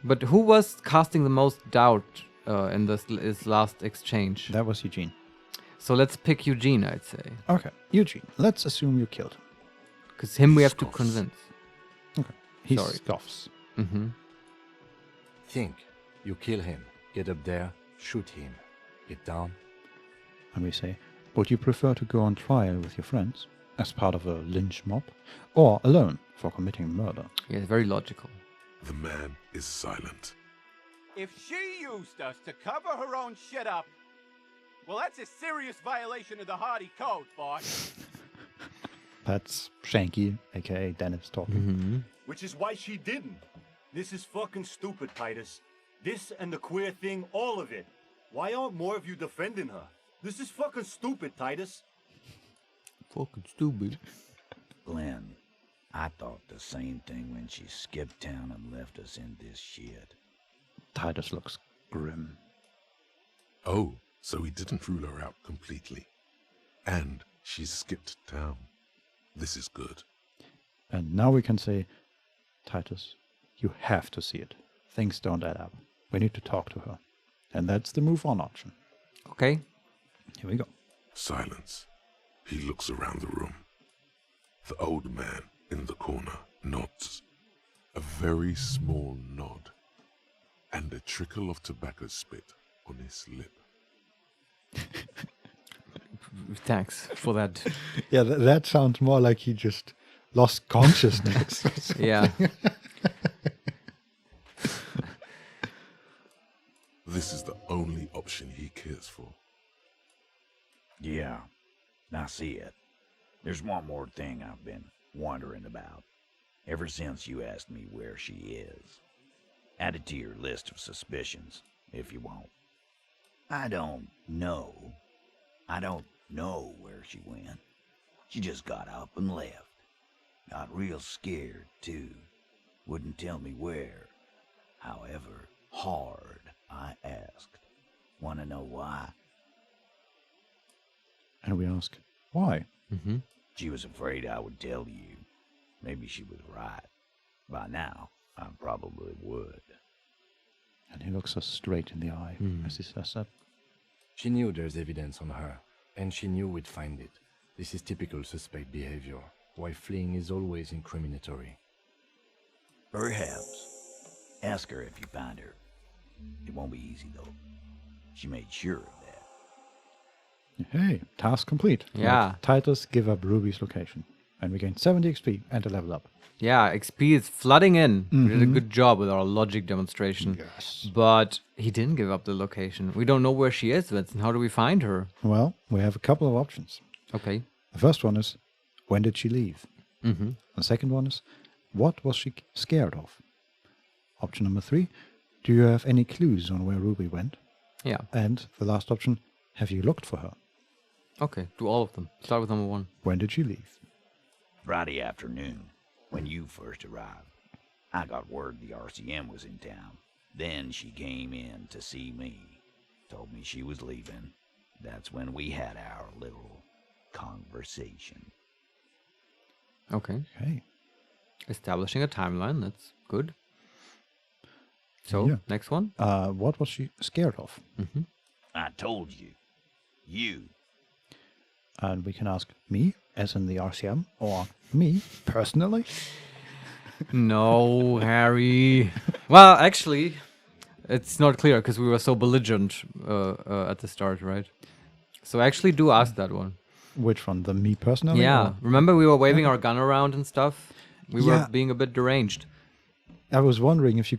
But who was casting the most doubt in this last exchange? That was Eugene. So let's pick Eugene, I'd say. Okay. Eugene, let's assume you killed him. Because him we have to Scoffs. convince. Okay. He Sorry. scoffs. Mm-hmm. Think. You kill him. Get up there. Shoot him. Get down. And we say, would you prefer to go on trial with your friends as part of a lynch mob, or alone for committing murder? Yeah, very logical. The man is silent. If she used us to cover her own shit up, well, that's a serious violation of the Hardy Code, boss. That's Shanky, aka Dennis, talking. Mm-hmm. Which is why she didn't. This is fucking stupid, Titus. This and the queer thing, all of it. Why aren't more of you defending her? This is fucking stupid, Titus. Fucking stupid. Glenn, I thought the same thing when she skipped town and left us in this shit. Titus looks grim. Oh, so he didn't rule her out completely. And she's skipped town. This is good. And now we can say, Titus, you have to see it. Things don't add up. We need to talk to her. And that's the move on option. Okay. Here we go. Silence. He looks around the room. The old man in the corner nods. A very small nod. And a trickle of tobacco spit on his lip. Thanks for that. Yeah, that sounds more like he just lost consciousness. Yeah. This is the only option he cares for. Yeah, I see it. There's one more thing I've been wondering about ever since you asked me where she is. Add it to your list of suspicions, if you want. I don't know where she went. She just got up and left. Got real scared, too. Wouldn't tell me where. However hard I asked. Want to know why? And we ask, why? Mm-hmm. She was afraid I would tell you. Maybe she was right. By now, I probably would. And he looks us straight in the eye as he says that. She knew there's evidence on her, and she knew we'd find it. This is typical suspect behavior, why fleeing is always incriminatory. Perhaps. Ask her if you find her. It won't be easy, though. She made sure of that. Hey, task complete. Yeah. Let Titus give up Ruby's location. And we gain 70 XP and a level up. Yeah, XP is flooding in. We did a good job with our logic demonstration. Yes. But he didn't give up the location. We don't know where she is, Vincent. How do we find her? Well, we have a couple of options. Okay. The first one is, when did she leave? Mm-hmm. The second one is, what was she scared of? Option number 3, do you have any clues on where Ruby went? Yeah. And the last option, have you looked for her? Okay, do all of them. Start with number 1. When did she leave? Friday afternoon, when you first arrived. I got word the RCM was in town. Then she came in to see me. Told me she was leaving. That's when we had our little conversation. Okay. Okay. Establishing a timeline. That's good. So, Yeah. next one. What was she scared of? Mm-hmm. I told you. You. And we can ask me, as in the RCM, or me, personally. No, Harry. Well, actually, it's not clear because we were so belligerent at the start, right? So actually do ask that one. Which one? The me personally? Yeah. or- Remember we were waving our gun around and stuff? We Yeah. were being a bit deranged. I was wondering if she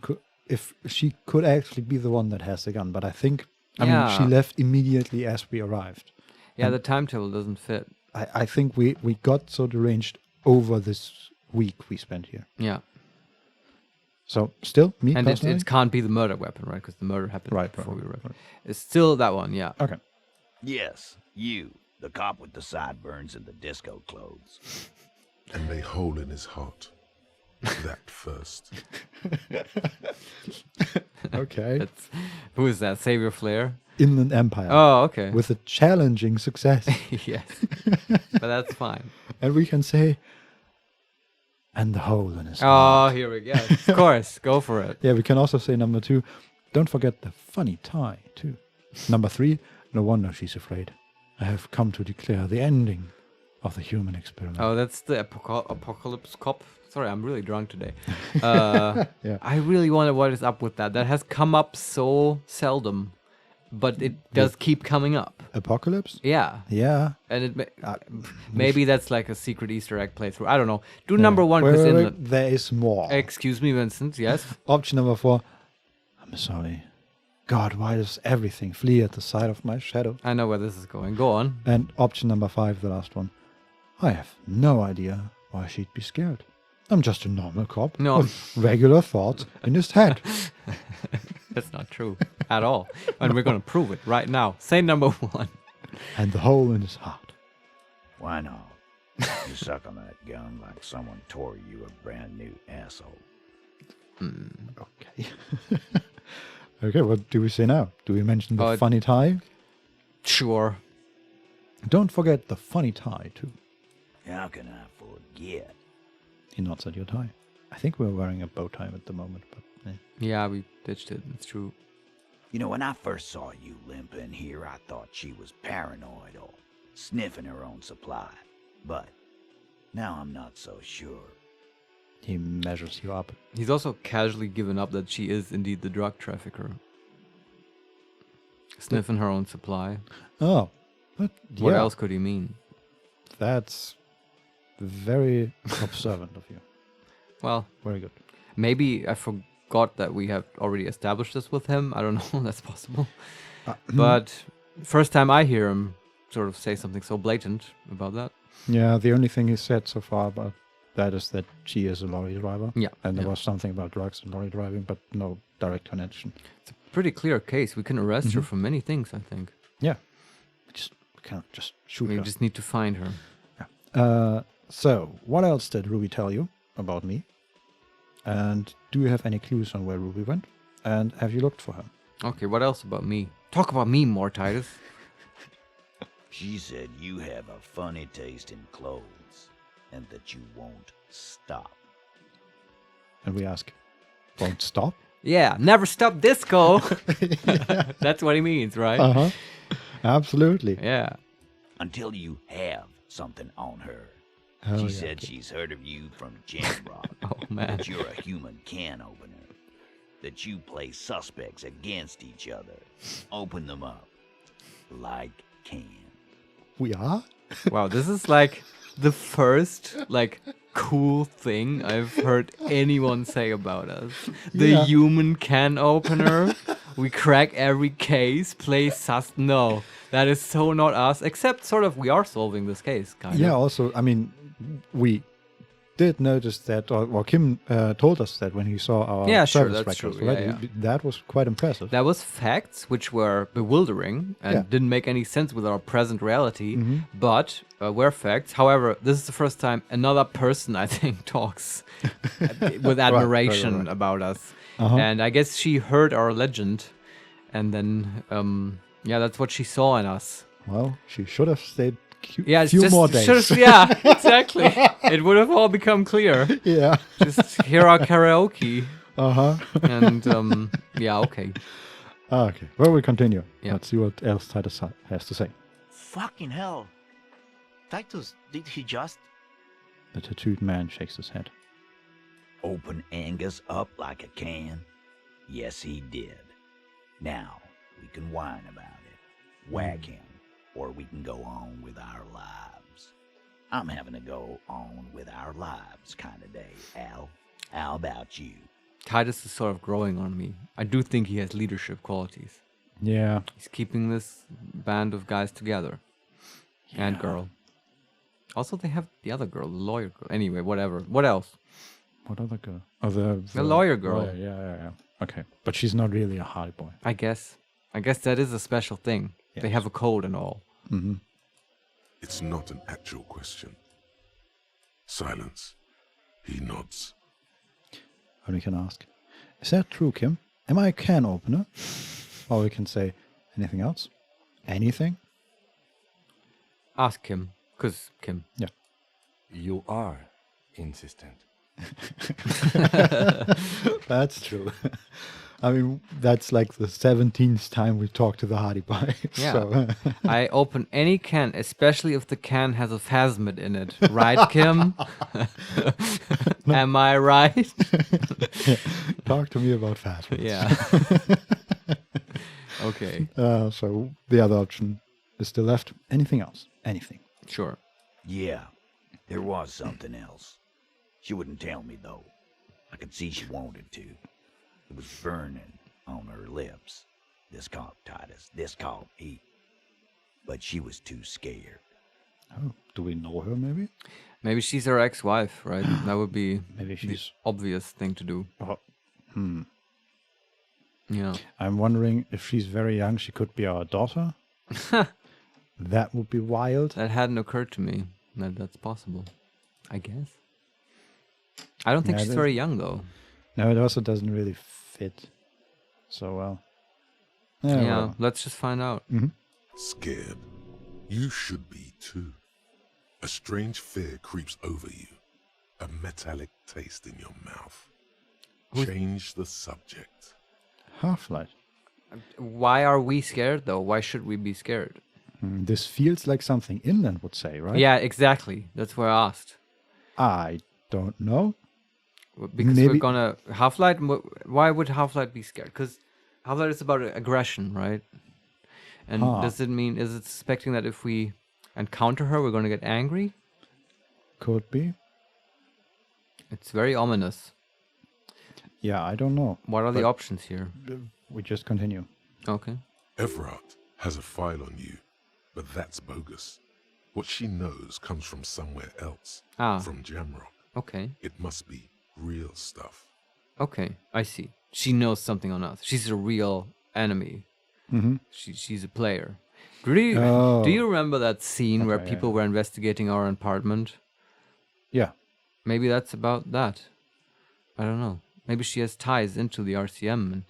could actually be the one that has the gun, but I think, I mean, she Yeah. left immediately as we arrived. Yeah, the timetable doesn't fit. I think we got so deranged over this week we spent here. Yeah. So still, me And personally? it can't be the murder weapon, right? Because the murder happened Right, before right, we arrived. right. It's still that one, yeah. Okay. Yes, you. The cop with the sideburns and the disco clothes. And a hole in his heart. That first. Okay. Who is that? Savior Flair? Inland Empire. Oh, okay. With a challenging success. Yes. But that's fine. And we can say, and the hole in his Oh, heart. here we go. Of course. Go for it. Yeah, we can also say number 2, don't forget the funny tie, too. Number 3, no wonder she's afraid. I have come to declare the ending of the human experiment. Oh, that's the Apocalypse Cop. Sorry, I'm really drunk today. I really wonder what is up with that. That has come up so seldom, but it does keep coming up. Apocalypse? Yeah. Yeah. And maybe that's like a secret Easter egg playthrough. I don't know. Do number 1, Wait, Chris wait, Inlet. wait. There is more. Excuse me, Vincent. Yes. Option number 4, I'm sorry. God, why does everything flee at the sight of my shadow? I know where this is going. Go on. And option number 5, the last one. I have no idea why she'd be scared. I'm just a normal cop No. with regular thoughts in his head. That's not true at all. And we're going to prove it right now. Say number 1. And the hole in his heart. Why not? You suck on that gun like someone tore you a brand new asshole. Okay. Okay, what do we say now? Do we mention the Oh, funny tie? Sure. Don't forget the funny tie, too. How can I forget? He nods at your tie. I think we're wearing a bow tie at the moment, but... Yeah, we ditched it. It's true. You know, when I first saw you limp in here, I thought she was paranoid or sniffing her own supply. But now I'm not so sure. He measures you up. He's also casually given up that she is indeed the drug trafficker. Sniffing her own supply. Oh, but What yeah, else could he mean? that's very observant of you. Well, Very good. maybe I forgot that we have already established this with him. I don't know. That's possible. But first time I hear him sort of say something so blatant about that. Yeah, the only thing he said so far about that is that she is a lorry driver. Yeah. And there yeah. was something about drugs and lorry driving, but no direct connection. It's a pretty clear case. We can arrest her for many things, I think. Yeah. We can't just shoot We her. just need to find her. So, what else did Ruby tell you about me? And do you have any clues on where Ruby went? And have you looked for her? Okay, what else about me? Talk about me more, Titus. She said you have a funny taste in clothes and that you won't stop. And we ask, won't stop? Yeah, never stop disco. That's what he means, right? Uh-huh. Absolutely. Yeah. Until you have something on her. Oh, She yeah, said okay. she's heard of you from Jamrock. Oh, man. That you're a human can opener. That you play suspects against each other. Open them up. Like can. We are? Wow, this is like the first cool thing I've heard anyone say about us. The Yeah. human can opener. We crack every case, play sus. No, that is so not us. Except sort of we are solving this case, kind Yeah, of. also, I mean, we did notice that, or Kim told us that when he saw our Yeah, sure, service that's records, true, right? yeah, yeah. That was quite impressive. That was facts which were bewildering and Yeah. didn't make any sense with our present reality, Mm-hmm. but were facts. However, this is the first time another person, I think, talks with admiration right. about us. Uh-huh. And I guess she heard our legend, and then, yeah, that's what she saw in us. Well, she should have stayed Yeah, it's few just, more days. yeah, exactly. It would have all become clear. Yeah. Just hear our karaoke, Uh-huh. and yeah, okay. Okay. Well, we continue. Yeah. Let's see what else Titus has to say. Fucking hell. Titus, did he just? The tattooed man shakes his head. Open Angus up like a can? Yes, he did. Now, we can whine about it. Whack him. Or we can go on with our lives. I'm having a go on with our lives kind of day, Al. How about you? Titus is sort of growing on me. I do think he has leadership qualities. Yeah. He's keeping this band of guys together. And girl. Also, they have the other girl, the lawyer girl. Anyway, whatever. What else? What other girl? Oh, the lawyer girl. Lawyer, yeah. Okay. But she's not really a hard boy. I guess that is a special thing. Yeah. They have a code and all. Mm-hmm. It's not an actual question. Silence. He nods. And we can ask, is that true, Kim? Am I a can opener? Or we can say, anything else? Anything? Ask Kim. Because Kim. Yeah. You are insistent. That's true. I mean, that's like the 17th time we talked to the Hardy Pie. Yeah. So, I open any can, especially if the can has a phasmid in it. Right, Kim? Am I right? talk to me about fast. Yeah. Okay. So the other option is still left. Anything else? Anything. Sure. Yeah, there was something else. She wouldn't tell me, though. I could see she wanted to. It was burning on her lips. This called Titus. This called Pete. But she was too scared. Oh, do we know her maybe? Maybe she's her ex-wife, right? That would be Maybe the she's... obvious thing to do. Oh, Yeah. I'm wondering if she's very young, she could be our daughter. That would be wild. That hadn't occurred to me that that's possible. I guess. I don't think Yeah, she's it very young, though. No, it also doesn't really fit so well. Yeah, well. let's just find out. Scared. You should be too. A strange fear creeps over you, a metallic taste in your mouth. Change the subject. Half-Light. Why are we scared, though? Why should we be scared? This feels like something Inland would say, right? Yeah, exactly. That's why I asked. I don't know. Because Maybe- we're gonna... Half-Light, why would Half-Light be scared? Because Half-Light is about aggression, right? And does it mean... Is it suspecting that if we encounter her, we're gonna get angry? Could be. It's very ominous. Yeah, I don't know. What are the options here? We just continue. Okay. Everard has a file on you, but that's bogus. What she knows comes from somewhere else, from Jamrock. Okay. It must be real stuff. Okay, I see. She knows something on us. She's a real enemy. Mm-hmm. She's a player. Do you remember that scene where Okay, people were investigating our apartment? Yeah. Maybe that's about that. I don't know. Maybe she has ties into the RCM and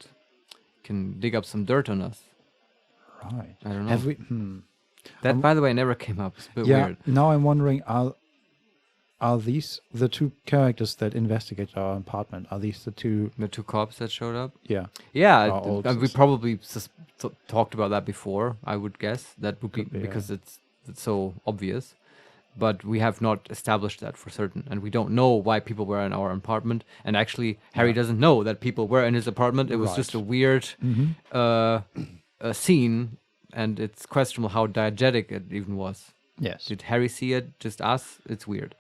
can dig up some dirt on us. Right. I don't know. Have we? That, by the way, never came up. It's a bit Yeah. weird. Now I'm wondering, are these the two characters that investigate our apartment? Are these the two? The two cops that showed up? Yeah. Yeah, Our old we sus- probably talked about that before, I would guess. That would be Could be, because it's so obvious. But we have not established that for certain. And we don't know why people were in our apartment. And actually, Harry doesn't know that people were in his apartment. It was just a weird scene. And it's questionable how diegetic it even was. Yes. Did Harry see it? Just us? It's weird.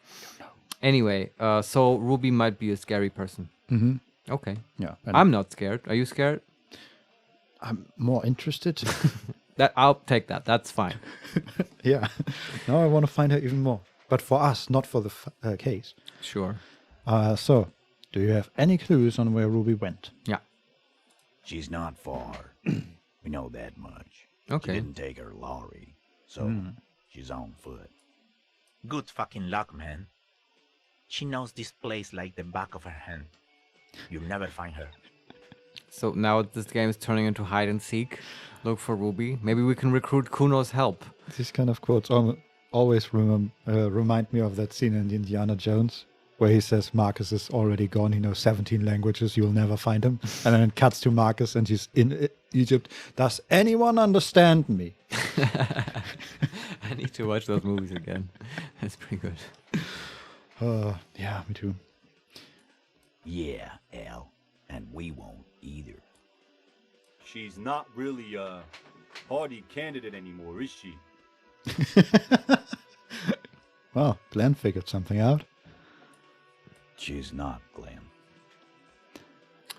Anyway, so Ruby might be a scary person. Mm-hmm. Okay. Yeah. And I'm not scared. Are you scared? I'm more interested. I'll take that. That's fine. Yeah. Now I want to find her even more. But for us, not for the case. Sure. So, do you have any clues on where Ruby went? Yeah. She's not far. We know that much. Okay. She didn't take her lorry, so she's on foot. Good fucking luck, man. She knows this place like the back of her hand. You'll never find her. So now this game is turning into hide and seek. Look for Ruby. Maybe we can recruit Kuno's help. These kind of quotes always remind me of that scene in Indiana Jones where he says Marcus is already gone. He knows 17 languages. You'll never find him. And then it cuts to Marcus and he's in Egypt. Does anyone understand me? I need to watch those movies again. That's pretty good. Yeah, me too. Yeah, Al. And we won't either. She's not really a party candidate anymore, is she? Well, Glenn figured something out. She's not, Glenn.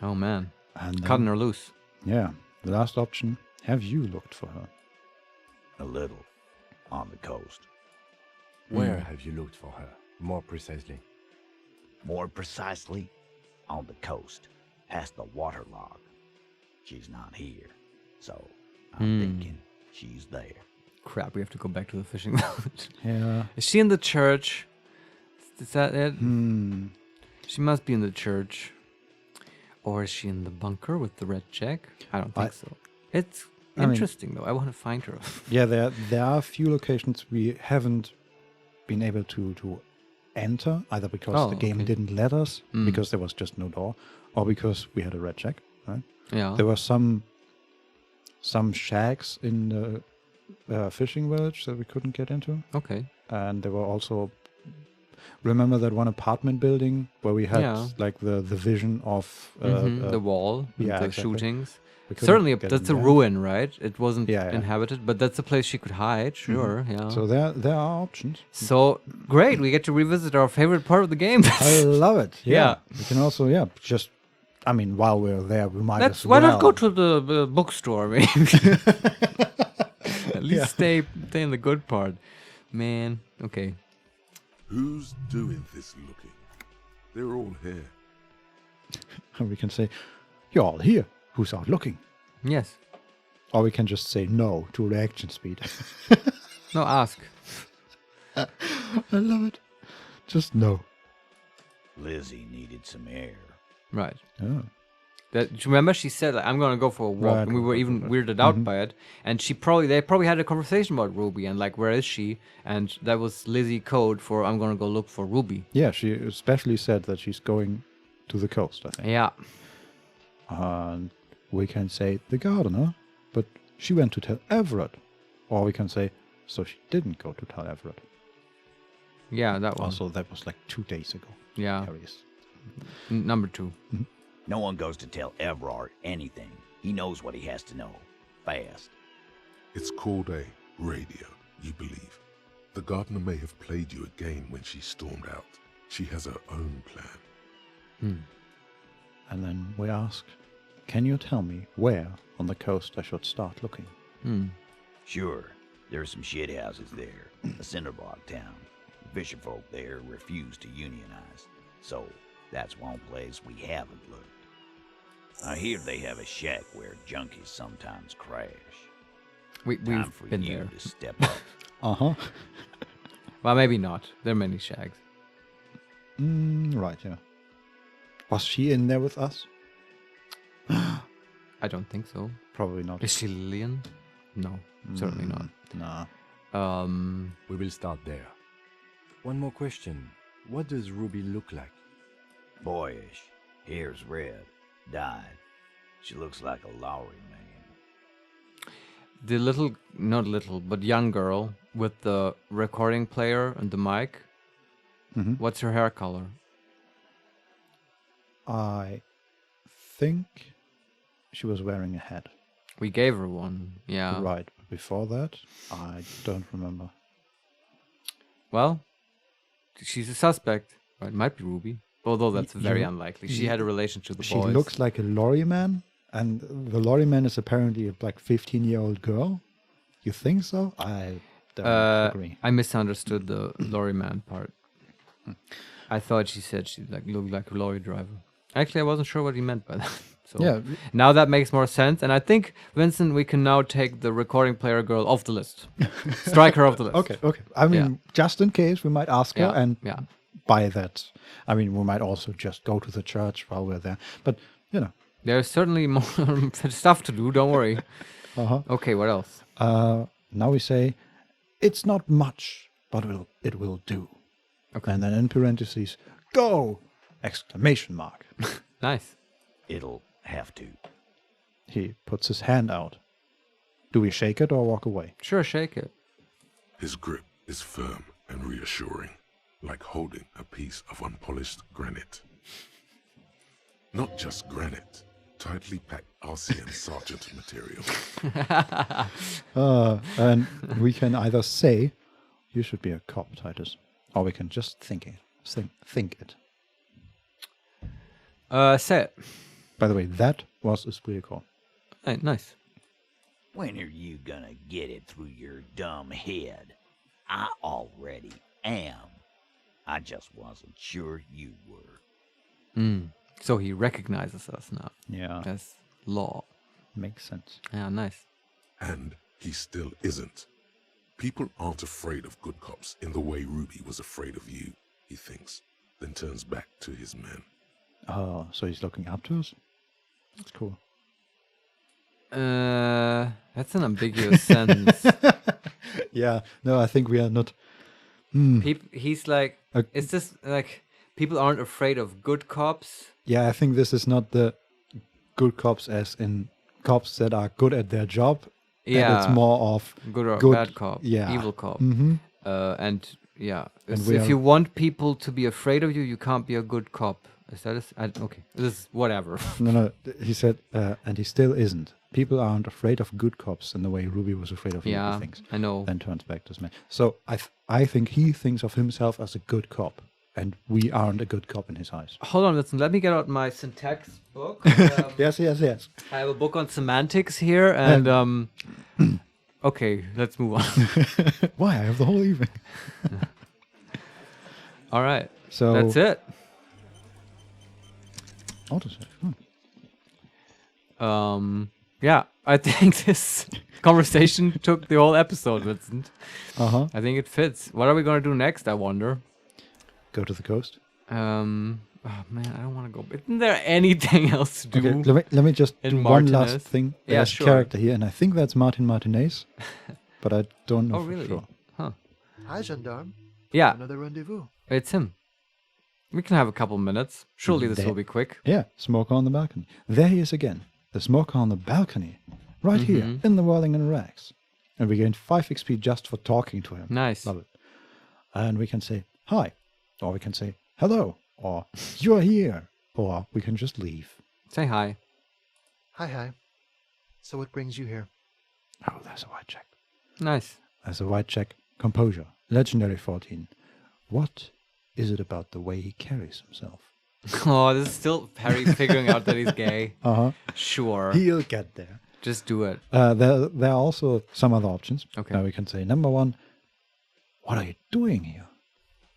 Oh man. And Cutting her loose. Yeah, the last option. Have you looked for her? A little. On the coast. Where have you looked for her, more precisely? More precisely, on the coast, past the waterlog. She's not here, so I'm thinking she's there. Crap, we have to go back to the fishing boat. Yeah. Is she in the church? Is that it? Hmm. She must be in the church. Or is she in the bunker with the red check? I don't think so. It's interesting, though. I want to find her. Yeah, there are a few locations we haven't been able to enter, either because the game didn't let us, because there was just no door, or because we had a red check, right? Yeah. There were some shacks in the fishing village that we couldn't get into. Okay. And there were also... Remember that one apartment building where we had like the vision of the wall, yeah, the exactly. shootings. We couldn't Certainly, get that's in a there. ruin, right? It wasn't Yeah. inhabited, but that's a place she could hide. Sure, yeah. So there are options. So great, we get to revisit our favorite part of the game. I love it. Yeah. We can also just. I mean, while we're there, we might as Why well. not go to the bookstore, maybe? At least stay in the good part, man. Okay. Who's doing this looking? They're all here. And we can say, "You're all here. Who's out looking?" Yes. Or we can just say no to reaction speed. No, ask. I love it. Just no. Lizzie needed some air. Right. Oh. That remember she said like, I'm gonna go for a walk, Right, and we were right, even right. weirded out by it. And they probably had a conversation about Ruby and like where is she? And that was Lizzie code for I'm gonna go look for Ruby. Yeah, she especially said that she's going to the coast, I think. Yeah. And we can say the gardener, but she went to tell Everett. Or we can say, so she didn't go to tell Everett. Yeah, that one. Also, that was like 2 days ago. Yeah. Marius. Number 2. No one goes to tell Everard anything. He knows what he has to know. Fast. It's called a radio, you believe. The gardener may have played you a game when she stormed out. She has her own plan. And then we ask, can you tell me where on the coast I should start looking? Sure, there's some shit houses there. A cinderbog town. Fisherfolk there refuse to unionize. So, that's one place we haven't looked. I hear they have a shack where junkies sometimes crash. Time We've for been you there. to step up. Uh-huh. Well, maybe not. There are many shags. Right, yeah. Was she in there with us? I don't think so. Probably not. Is she Lillian? No, certainly not. Nah. We will start there. One more question. What does Ruby look like? Boyish. Hair's red. Dyed. She looks like a Lowry man. The not little, but young girl with the recording player and the mic. What's her hair color? I think she was wearing a hat. We gave her one. Yeah. Right. Before that, I don't remember. Well, she's a suspect. It might be Ruby. Although that's very unlikely. She had a relation to the She boys. looks like a lorry man, and the lorry man is apparently a like 15-year-old girl. You think so? I don't agree. I misunderstood the lorry man part. I thought she said she looked like a lorry driver. Actually, I wasn't sure what he meant by that. So Yeah. now that makes more sense. And I think, Vincent, we can now take the recording player girl off the list. Strike her off the list. Okay. I mean, just in case, we might ask her, and by that, I mean, we might also just go to the church while we're there. But, you know. There's certainly more stuff to do, don't worry. Okay, what else? Now we say, it's not much, but it will do. Okay. And then in parentheses, go! Exclamation mark. Nice. It'll have to. He puts his hand out. Do we shake it or walk away? Sure, shake it. His grip is firm and reassuring, like holding a piece of unpolished granite. Not just granite, tightly packed RCM sergeant material. And we can either say, you should be a cop, Titus, or we can just think it. Think it. Say it. By the way, that was a spree call. Hey, nice. When are you gonna get it through your dumb head? I already am. I just wasn't sure you were. So he recognizes us now. Yeah. As law. Makes sense. Yeah, nice. And he still isn't. People aren't afraid of good cops in the way Ruby was afraid of you, he thinks, then turns back to his men. Oh, so he's looking up to us? That's cool. That's an ambiguous sentence. Yeah, no, I think we are not. He's like, is this like, people aren't afraid of good cops? Yeah, I think this is not the good cops as in cops that are good at their job. Yeah. And it's more of good or bad cop. Yeah. Evil cop. Mhm. And yeah, And if you want people to be afraid of you, you can't be a good cop. Is that okay? This is whatever. No, he said, and he still isn't. People aren't afraid of good cops in the way Ruby was afraid of Yeah, evil things. I know. Then turns back to his man. So I think he thinks of himself as a good cop, and we aren't a good cop in his eyes. Hold on, listen. Let me get out my syntax book. Yes. I have a book on semantics here, and okay, let's move on. Why? I have the whole evening. All right. So that's it. Autosave. Yeah, I think this conversation took the whole episode, Vincent. I think it fits. What are we gonna do next? I wonder. Go to the coast. Oh man, I don't want to go. Isn't there anything else to do? Okay, let me just in do one Martinez? last thing. Yeah, There's sure. a character here, and I think that's Martin Martinese, but I don't know Oh for really? sure. Huh? Hi, gendarme. Yeah, Another rendezvous. it's him. We can have a couple minutes. Surely this There- will be quick. Yeah, smoker on the balcony. There he is again. The smoker on the balcony. Right here, Mhm. in the Whirling-in-Rags. And we gained 5 XP just for talking to him. Nice. Love it. And we can say, hi. Or we can say, hello. Or, you're here. Or we can just leave. Say hi. Hi. So what brings you here? Oh, there's a white check. Nice. There's a white check. Composure. Legendary 14. What is it about the way he carries himself? Oh, this is still Harry figuring out that he's gay. Uh-huh. Sure. He'll get there. Just do it. There are also some other options. Okay. We can say, number 1, what are you doing here?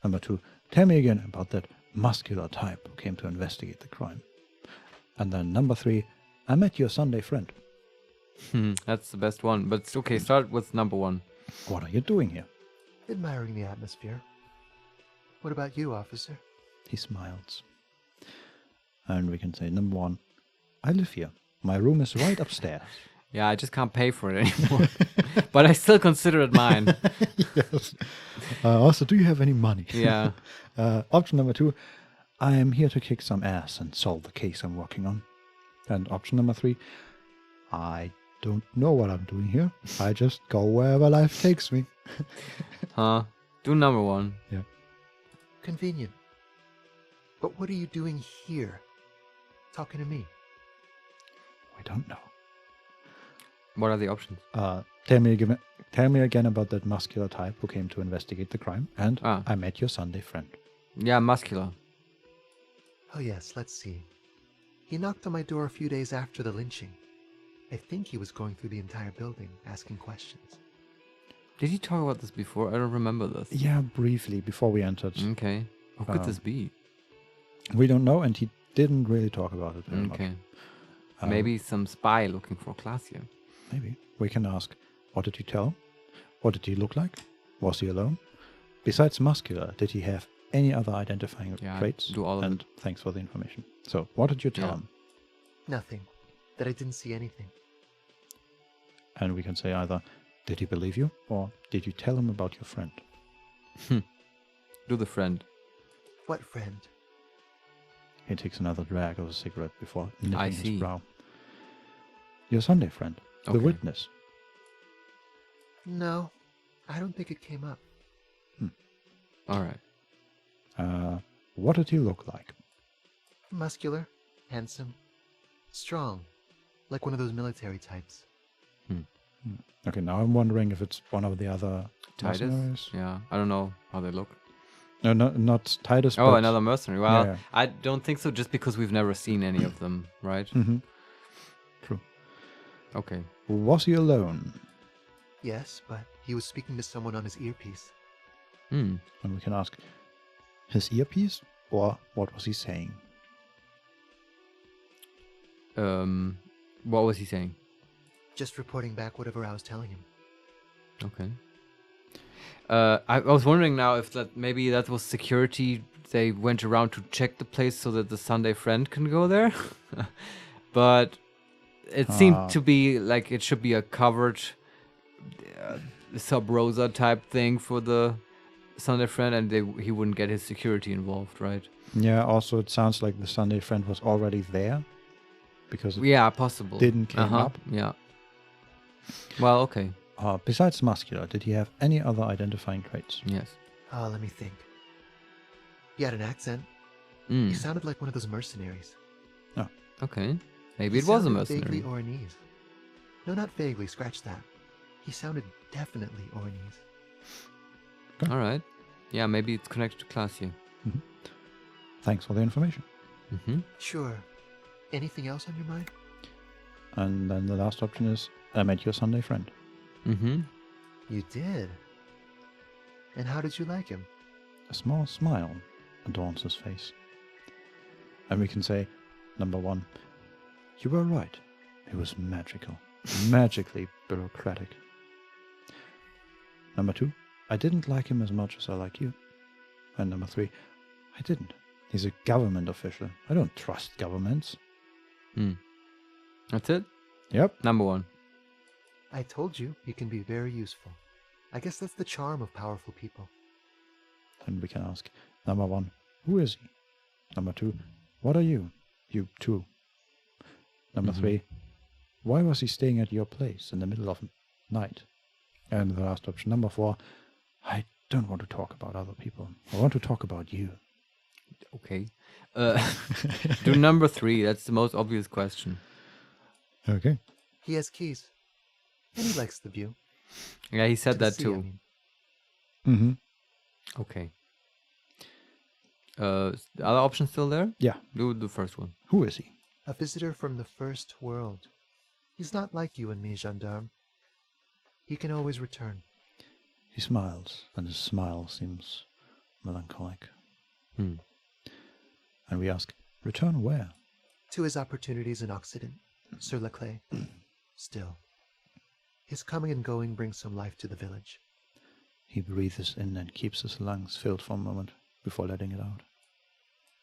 Number 2, tell me again about that muscular type who came to investigate the crime. And then number 3, I met your Sunday friend. That's the best one. But it's okay, start with number 1. What are you doing here? Admiring the atmosphere. What about you, officer? He smiles. And we can say, number 1, I live here. My room is right upstairs. Yeah, I just can't pay for it anymore. But I still consider it mine. Yes. Also, do you have any money? Yeah. Option number 2, I am here to kick some ass and solve the case I'm working on. And option number 3, I don't know what I'm doing here. I just go wherever life takes me. Huh? Do number 1. Yeah. Convenient. But what are you doing here? Talking to me? We don't know. What are the options? Tell me again about that muscular type who came to investigate the crime. And I met your Sunday friend. Yeah, muscular. Oh yes, let's see. He knocked on my door a few days after the lynching. I think he was going through the entire building, asking questions. Did you talk about this before? I don't remember this. Yeah, briefly, before we entered. Okay. Who could this be? We don't know, and he didn't really talk about it very much. Okay. Maybe some spy looking for Clausia. Maybe. We can ask, what did he tell? What did he look like? Was he alone? Besides muscular, did he have any other identifying traits? Do all of and thanks for the information. So, what did you tell him? Nothing. That I didn't see anything. And we can say either, did he believe you? Or did you tell him about your friend? Do the friend. What friend? He takes another drag of a cigarette before I knitting see. his brow. Your Sunday friend. The Okay. witness. No, I don't think it came up. Alright. What did he look like? Muscular, handsome, strong, like one of those military types. Okay, now I'm wondering if it's one of the other Titus? mercenaries. Yeah, I don't know how they look. No, not Titus. Oh, but another mercenary. Well, yeah. I don't think so, just because we've never seen any of them, right? True. Okay. Was he alone? Yes, but he was speaking to someone on his earpiece. And we can ask, his earpiece, or what was he saying? What was he saying? Just reporting back whatever I was telling him. Okay. I was wondering now if maybe that was security. They went around to check the place so that the Sunday friend can go there. But it seemed to be like it should be a covered sub rosa type thing for the Sunday friend, and he wouldn't get his security involved, right? Yeah, also it sounds like the Sunday friend was already there. Because it possible. didn't came up. Yeah. Well, okay. Besides muscular, did he have any other identifying traits? Yes. Oh, let me think. He had an accent. Mm. He sounded like one of those mercenaries. Oh. Okay. Maybe He it was a sounded mercenary. Vaguely Oranese. No, not vaguely. Scratch that. He sounded definitely Oranese. All right. Yeah, maybe it's connected to Clausia. Thanks for the information. Sure. Anything else on your mind? And then the last option is, I met your Sunday friend. You did? And how did you like him? A small smile adorns his face. And we can say, number 1, you were right. He was magical. Magically bureaucratic. Number 2, I didn't like him as much as I like you. And number 3, I didn't. He's a government official. I don't trust governments. That's it? Yep. Number 1. I told you he can be very useful. I guess that's the charm of powerful people. Then we can ask, number 1, who is he? Number 2, what are you? You too. Number 3, why was he staying at your place in the middle of night? And the last option, number 4, I don't want to talk about other people. I want to talk about you. Okay. Do number 3. That's the most obvious question. Okay. He has keys. And he likes the view. Yeah, he said To the that sea, too. I mean. Mm-hmm. Okay. The other option still there? Yeah. Do the first one. Who is he? A visitor from the first world. He's not like you and me, gendarme. He can always return. He smiles, and his smile seems melancholic. And we ask, return where? To his opportunities in Occident, Sur la Clé. Still, his coming and going brings some life to the village. He breathes in and keeps his lungs filled for a moment before letting it out.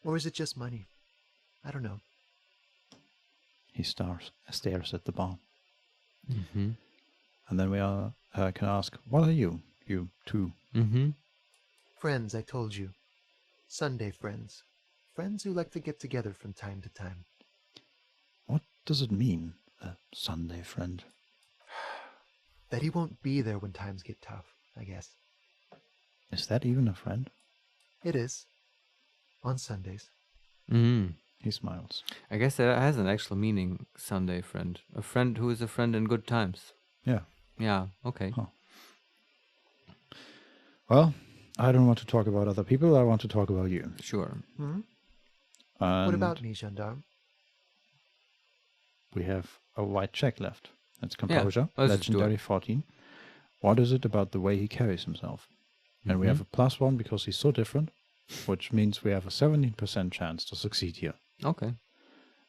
Or is it just money? I don't know. He stares at the barn. Mm-hmm. And then we can ask, what are you? You too. Mm-hmm. Friends, I told you. Sunday friends. Friends who like to get together from time to time. What does it mean, a Sunday friend? That he won't be there when times get tough, I guess. Is that even a friend? It is. On Sundays. Mm-hmm. He smiles. I guess that has an actual meaning, Sunday friend. A friend who is a friend in good times. Yeah. Yeah, okay. Huh. Well, I don't want to talk about other people. I want to talk about you. Sure. Hmm? And What about me, gendarme? we have a white check left. That's composure, let's just do legendary it. 14. What is it about the way he carries himself? And we have a +1 because he's so different, which means we have a 17% chance to succeed here. Okay.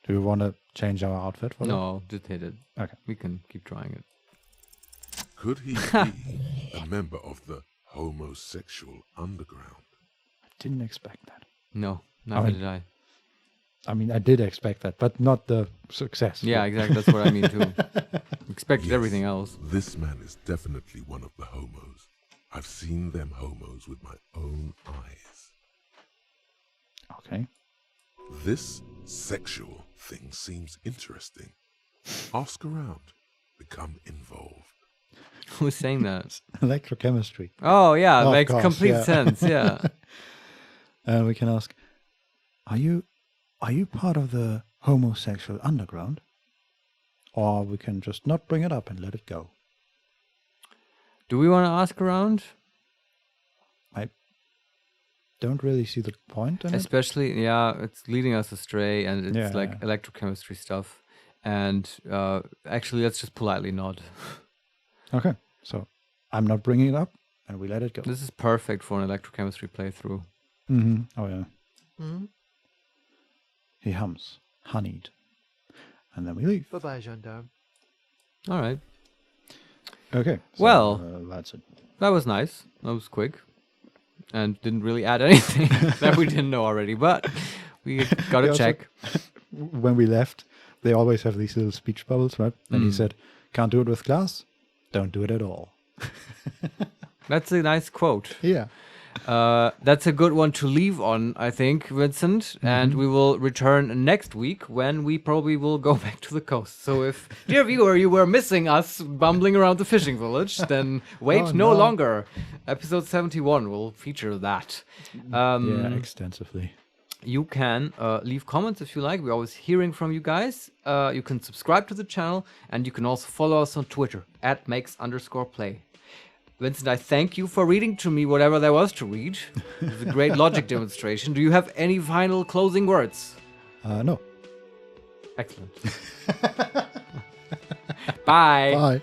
Do you want to change our outfit for No, just hit it. Okay. We can keep trying it. Could he be a member of the homosexual underground? I didn't expect that. No, neither mean- did I. I mean, I did expect that, but not the success. Yeah, exactly. That's what I mean too. Expected Yes, everything else. This man is definitely one of the homos. I've seen them homos with my own eyes. Okay. This sexual thing seems interesting. Ask around. Become involved. Who's saying that? Electrochemistry. Oh yeah, Of makes course, complete yeah. sense. Yeah. And we can ask, are you part of the homosexual underground? Or we can just not bring it up and let it go. Do we want to ask around? I don't really see the point in it. Especially, yeah, it's leading us astray, and it's Yeah, like yeah. electrochemistry stuff. And actually, let's just politely nod. Okay, so I'm not bringing it up, and we let it go. This is perfect for an electrochemistry playthrough. Mm-hmm. Oh yeah. Hmm? He hums, honeyed, and then we leave. Bye-bye, gendarme. All right. Okay. So, Well. that's it. That was nice. That was quick. And didn't really add anything that we didn't know already. But we got We to also- check. When we left, they always have these little speech bubbles, right? And he said, "Can't do it with glass. Don't do it at all." That's a nice quote. Yeah. That's a good one to leave on, I think, Vincent. And we will return next week when we probably will go back to the coast. So if, dear viewer, you were missing us bumbling around the fishing village, then wait Oh, no no. longer. Episode 71 will feature that. Yeah, extensively. You can leave comments if you like. We're always hearing from you guys. You can subscribe to the channel, and you can also follow us on Twitter @makes_play. Vincent, I thank you for reading to me whatever there was to read. It was a great logic demonstration. Do you have any final closing words? No. Excellent. Bye. Bye.